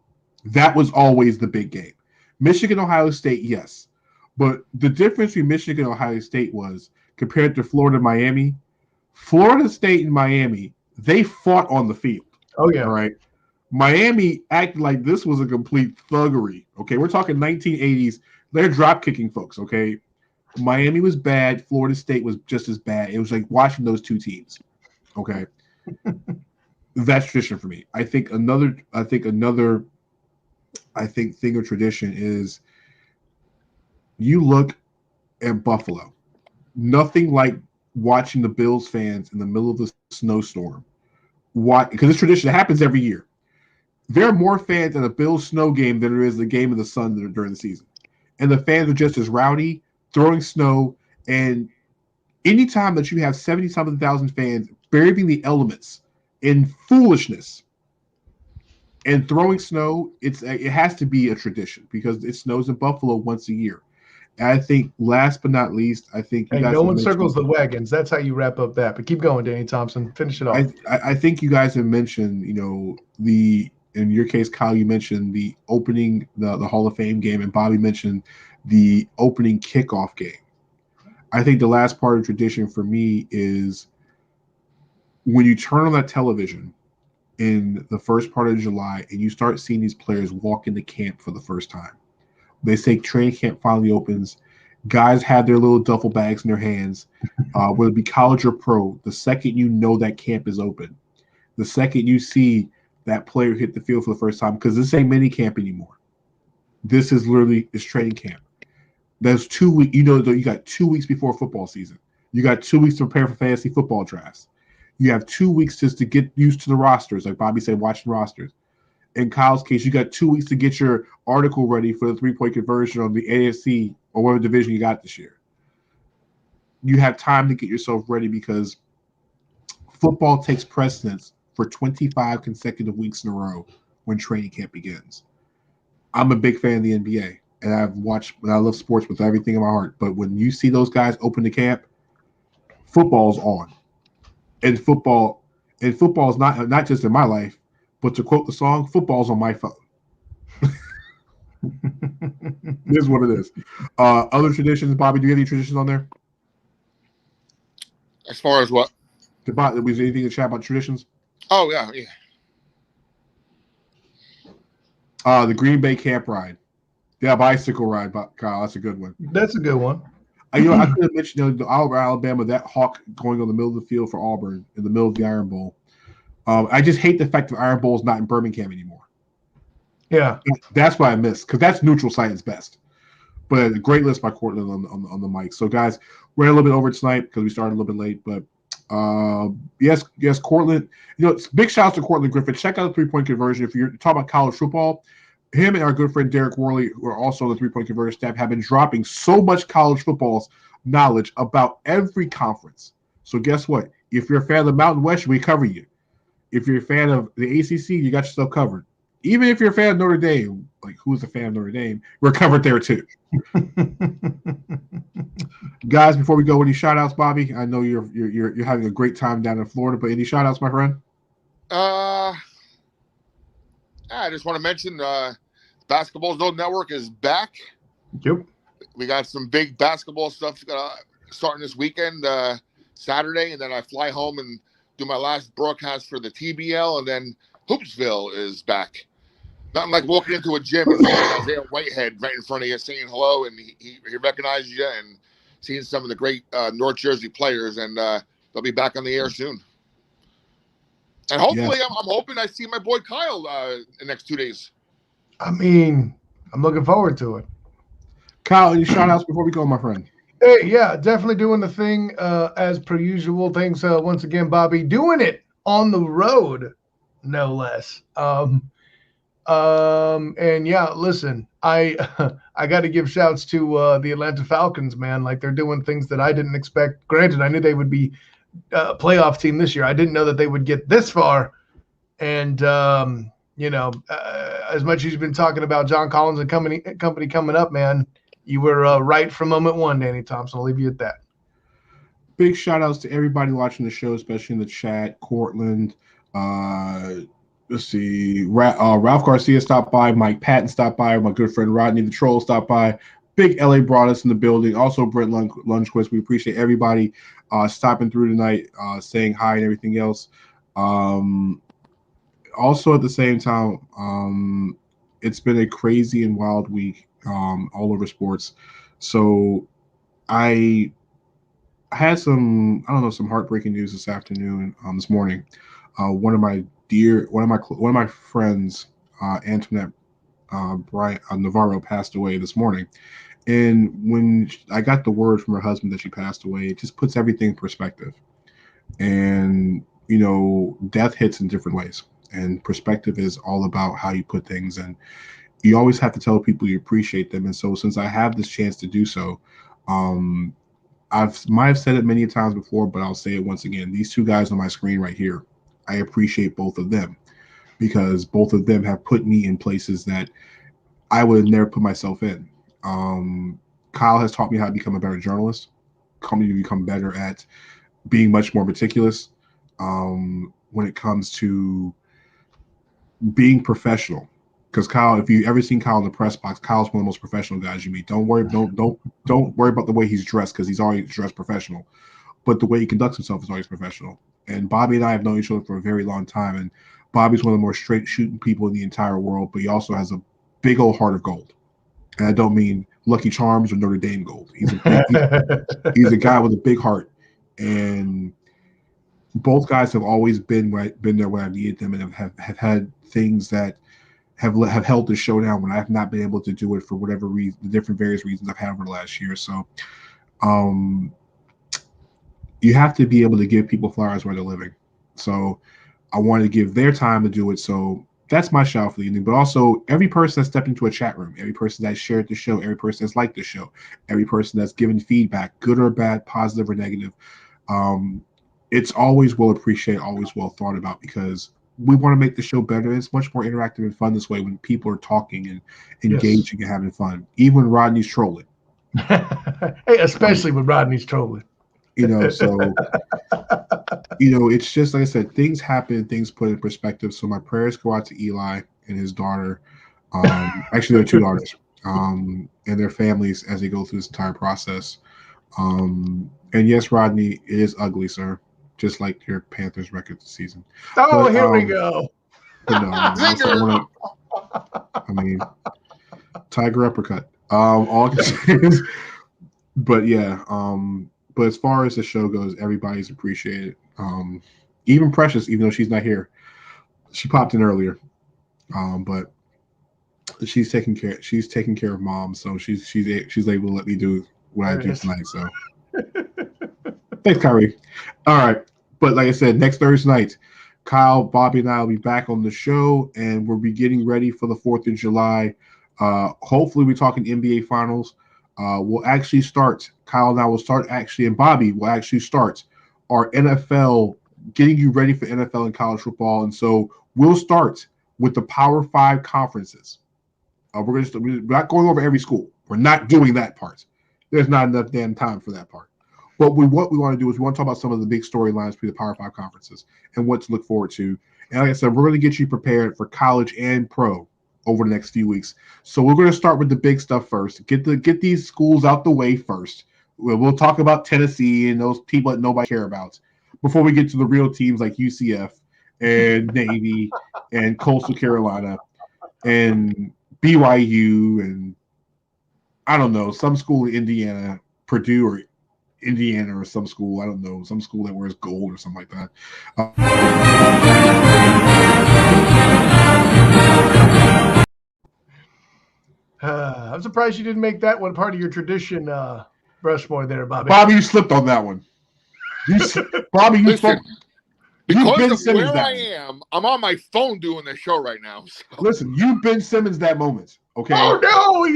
That was always the big game. Michigan Ohio State, yes. But the difference between Michigan and Ohio State was compared to Florida and Miami. Florida State and Miami, they fought on the field. Oh, yeah. All right. Miami acted like this was a complete thuggery. Okay. We're talking 1980s. They're drop kicking folks. Okay. Miami was bad. Florida State was just as bad. It was like watching those two teams. Okay. That's tradition for me. I think thing of tradition is you look at Buffalo. Nothing like watching the Bills fans in the middle of the snowstorm. Why? Because it's tradition. It happens every year. There are more fans at a Bills snow game than there is the game of the sun during the season. And the fans are just as rowdy, throwing snow. And anytime that you have 70-something thousand fans braving the elements in foolishness and throwing snow, it has to be a tradition because it snows in Buffalo once a year. And I think last but not least, I think you guys no one circles the wagons. That's how you wrap up that. But keep going, Danny Thompson. Finish it off. I think you guys have mentioned, in your case, Kyle, you mentioned the opening, the Hall of Fame game, and Bobby mentioned the opening kickoff game. I think the last part of tradition for me is when you turn on that television in the first part of July and you start seeing these players walk into camp for the first time. They say training camp finally opens. Guys have their little duffel bags in their hands, whether it be college or pro. The second you know that camp is open, the second you see that player hit the field for the first time, because this ain't mini camp anymore. This is literally training camp. That's 2 weeks. You got 2 weeks before football season. You got 2 weeks to prepare for fantasy football drafts. You have 2 weeks just to get used to the rosters, like Bobby said, watching rosters. In Kyle's case, you got 2 weeks to get your article ready for the 3-point conversion on the AFC or whatever division you got this year. You have time to get yourself ready because football takes precedence for 25 consecutive weeks in a row when training camp begins. I'm a big fan of the NBA, and I love sports with everything in my heart. But when you see those guys open the camp, football's on. And football is not just in my life, but to quote the song, football's on my phone. This is what it is. Other traditions, Bobby, do you have any traditions on there? As far as what? Was there anything to chat about traditions? Oh, yeah. The Green Bay camp ride. Yeah, bicycle ride, Kyle. That's a good one. That's a good one. I could have mentioned the Alabama, that hawk going on the middle of the field for Auburn in the middle of the Iron Bowl. I just hate the fact that Iron Bowl is not in Birmingham anymore. Yeah. That's what I miss, because that's neutral site is best. But a great list by Cortland on the mic. So, guys, we're a little bit over tonight because we started a little bit late. But, yes, Cortland. Big shout out to Cortland Griffin. Check out the 3-point conversion. If you're talking about college football, him and our good friend Derek Worley, who are also on the 3-point conversion staff, have been dropping so much college football's knowledge about every conference. So guess what? If you're a fan of the Mountain West, we cover you. If you're a fan of the ACC, you got yourself covered. Even if you're a fan of Notre Dame, like who's a fan of Notre Dame, we're covered there too. Guys, before we go, any shout outs, Bobby? I know you're having a great time down in Florida, but any shout outs, my friend? I just want to mention Basketball Zone Network is back. Yep. We got some big basketball stuff starting this weekend, Saturday, and then I fly home and do my last broadcast for the TBL, and then Hoopsville is back. Nothing like walking into a gym and seeing Isaiah Whitehead right in front of you saying hello, and he recognizes you, and seeing some of the great North Jersey players, and they'll be back on the air soon. And hopefully, yes. I'm hoping I see my boy Kyle in the next 2 days. I mean, I'm looking forward to it. Kyle, any shout outs before we go, my friend? Hey, yeah, definitely doing the thing as per usual. Thanks once again, Bobby. Doing it on the road, no less. And yeah, listen, I got to give shouts to the Atlanta Falcons, man. Like, they're doing things that I didn't expect. Granted, I knew they would be a playoff team this year. I didn't know that they would get this far. And as much as you've been talking about John Collins and company coming up, man, you were right from moment one, Danny Thompson. I'll leave you at that. Big shout outs to everybody watching the show, especially in the chat. Cortland, let's see, Ralph Garcia stopped by, Mike Patton stopped by, my good friend Rodney the Troll stopped by, Big LA brought us in the building. Also, Brent Lunchquist. We appreciate everybody stopping through tonight, saying hi and everything else. Also, at the same time, it's been a crazy and wild week all over sports. So I had some heartbreaking news this afternoon, this morning. One of my friends, Antoinette Bryant Navarro, passed away this morning. And when I got the word from her husband that she passed away, it just puts everything in perspective. And, death hits in different ways. And perspective is all about how you put things. And you always have to tell people you appreciate them. And so since I have this chance to do so, I might have said it many times before, but I'll say it once again. These two guys on my screen right here, I appreciate both of them because both of them have put me in places that I would have never put myself in. Kyle has taught me how to become a better journalist, taught me to become better at being much more meticulous when it comes to being professional. Because Kyle, if you ever seen Kyle in the press box, Kyle's one of the most professional guys you meet. Don't worry about the way he's dressed because he's always dressed professional. But the way he conducts himself is always professional. And Bobby and I have known each other for a very long time. And Bobby's one of the more straight shooting people in the entire world, but he also has a big old heart of gold. And I don't mean Lucky Charms or Notre Dame gold. He's a guy with a big heart. And both guys have always been there when I needed them and have had things that have held the show down when I have not been able to do it for whatever reason, the different various reasons I've had over the last year. So you have to be able to give people flowers where they're living. So I wanted to give their time to do it. So that's my shout for the evening. But also every person that stepped into a chat room, every person that shared the show, every person that's liked the show, every person that's given feedback, good or bad, positive or negative. It's always well appreciated, always well thought about because we want to make the show better. It's much more interactive and fun this way when people are talking and engaging and having fun, even when Rodney's trolling. Hey, especially when Rodney's trolling. So it's just like I said, things happen, things put in perspective. So my prayers go out to Eli and his daughter. Actually, there are two daughters, and their families as they go through this entire process. And yes, Rodney, it is ugly, sir. Just like your Panthers record this season. Oh, but, here we go. But no, I mean, Tiger uppercut. All I can say is, but yeah, but as far as the show goes, everybody's appreciated. Even Precious, even though she's not here, she popped in earlier. But she's taking care of Mom, so she's able to let me do what I do tonight. So thanks, Kyrie. All right, but like I said, next Thursday night, Kyle, Bobby, and I will be back on the show, and we'll be getting ready for the 4th of July. Hopefully, we're talking NBA Finals. We'll actually start. Kyle and I will start actually, and Bobby will actually start our NFL, getting you ready for NFL and college football. And so we'll start with the Power 5 conferences. We're not going over every school. We're not doing that part. There's not enough damn time for that part. But what we want to do is we want to talk about some of the big storylines for the Power 5 conferences and what to look forward to. And like I said, we're going to get you prepared for college and pro over the next few weeks. So we're going to start with the big stuff first. Get these schools out the way first. We'll talk about Tennessee and those people that nobody care about before we get to the real teams like UCF and Navy and Coastal Carolina and BYU and I don't know, some school in Indiana, Purdue or Indiana or some school, I don't know, some school that wears gold or something like that. I'm surprised you didn't make that one part of your tradition, Rushmore there, Bobby. Bobby, you slipped on that one. Bobby, you Listen, spoke. because of where I am, I'm on my phone doing the show right now. So. Listen, you Ben Simmons that moment, okay? Oh, no!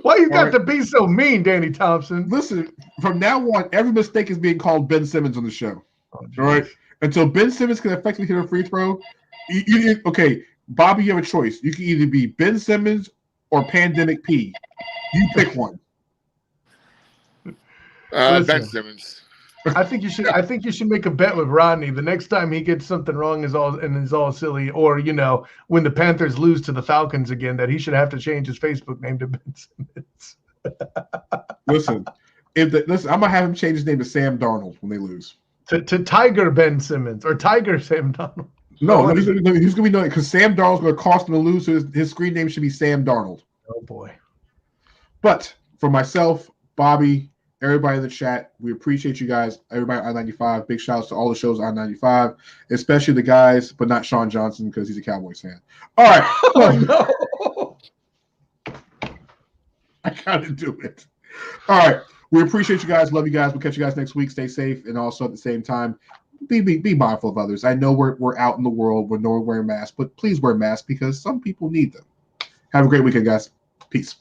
Why you got to be so mean, Danny Thompson? Listen, from now on, every mistake is being called Ben Simmons on the show. All right? Until Ben Simmons can effectively hit a free throw, okay, Bobby, you have a choice. You can either be Ben Simmons or Pandemic P. You pick one. Ben Simmons. I think you should. I think you should make a bet with Rodney. The next time he gets something wrong is all silly, or when the Panthers lose to the Falcons again, that he should have to change his Facebook name to Ben Simmons. Listen, I'm gonna have him change his name to Sam Darnold when they lose. To Tiger Ben Simmons or Tiger Sam Darnold. No, he's gonna be known because Sam Darnold's gonna cost him to lose. So his screen name should be Sam Darnold. Oh boy. But for myself, Bobby, everybody in the chat, we appreciate you guys. Everybody on I-95. Big shouts to all the shows on I-95, especially the guys, but not Sean Johnson because he's a Cowboys fan. All right. Oh, no. I gotta do it. All right. We appreciate you guys. Love you guys. We'll catch you guys next week. Stay safe, and also at the same time, be mindful of others. I know we're out in the world where no one wearing masks, but please wear masks because some people need them. Have a great weekend, guys. Peace.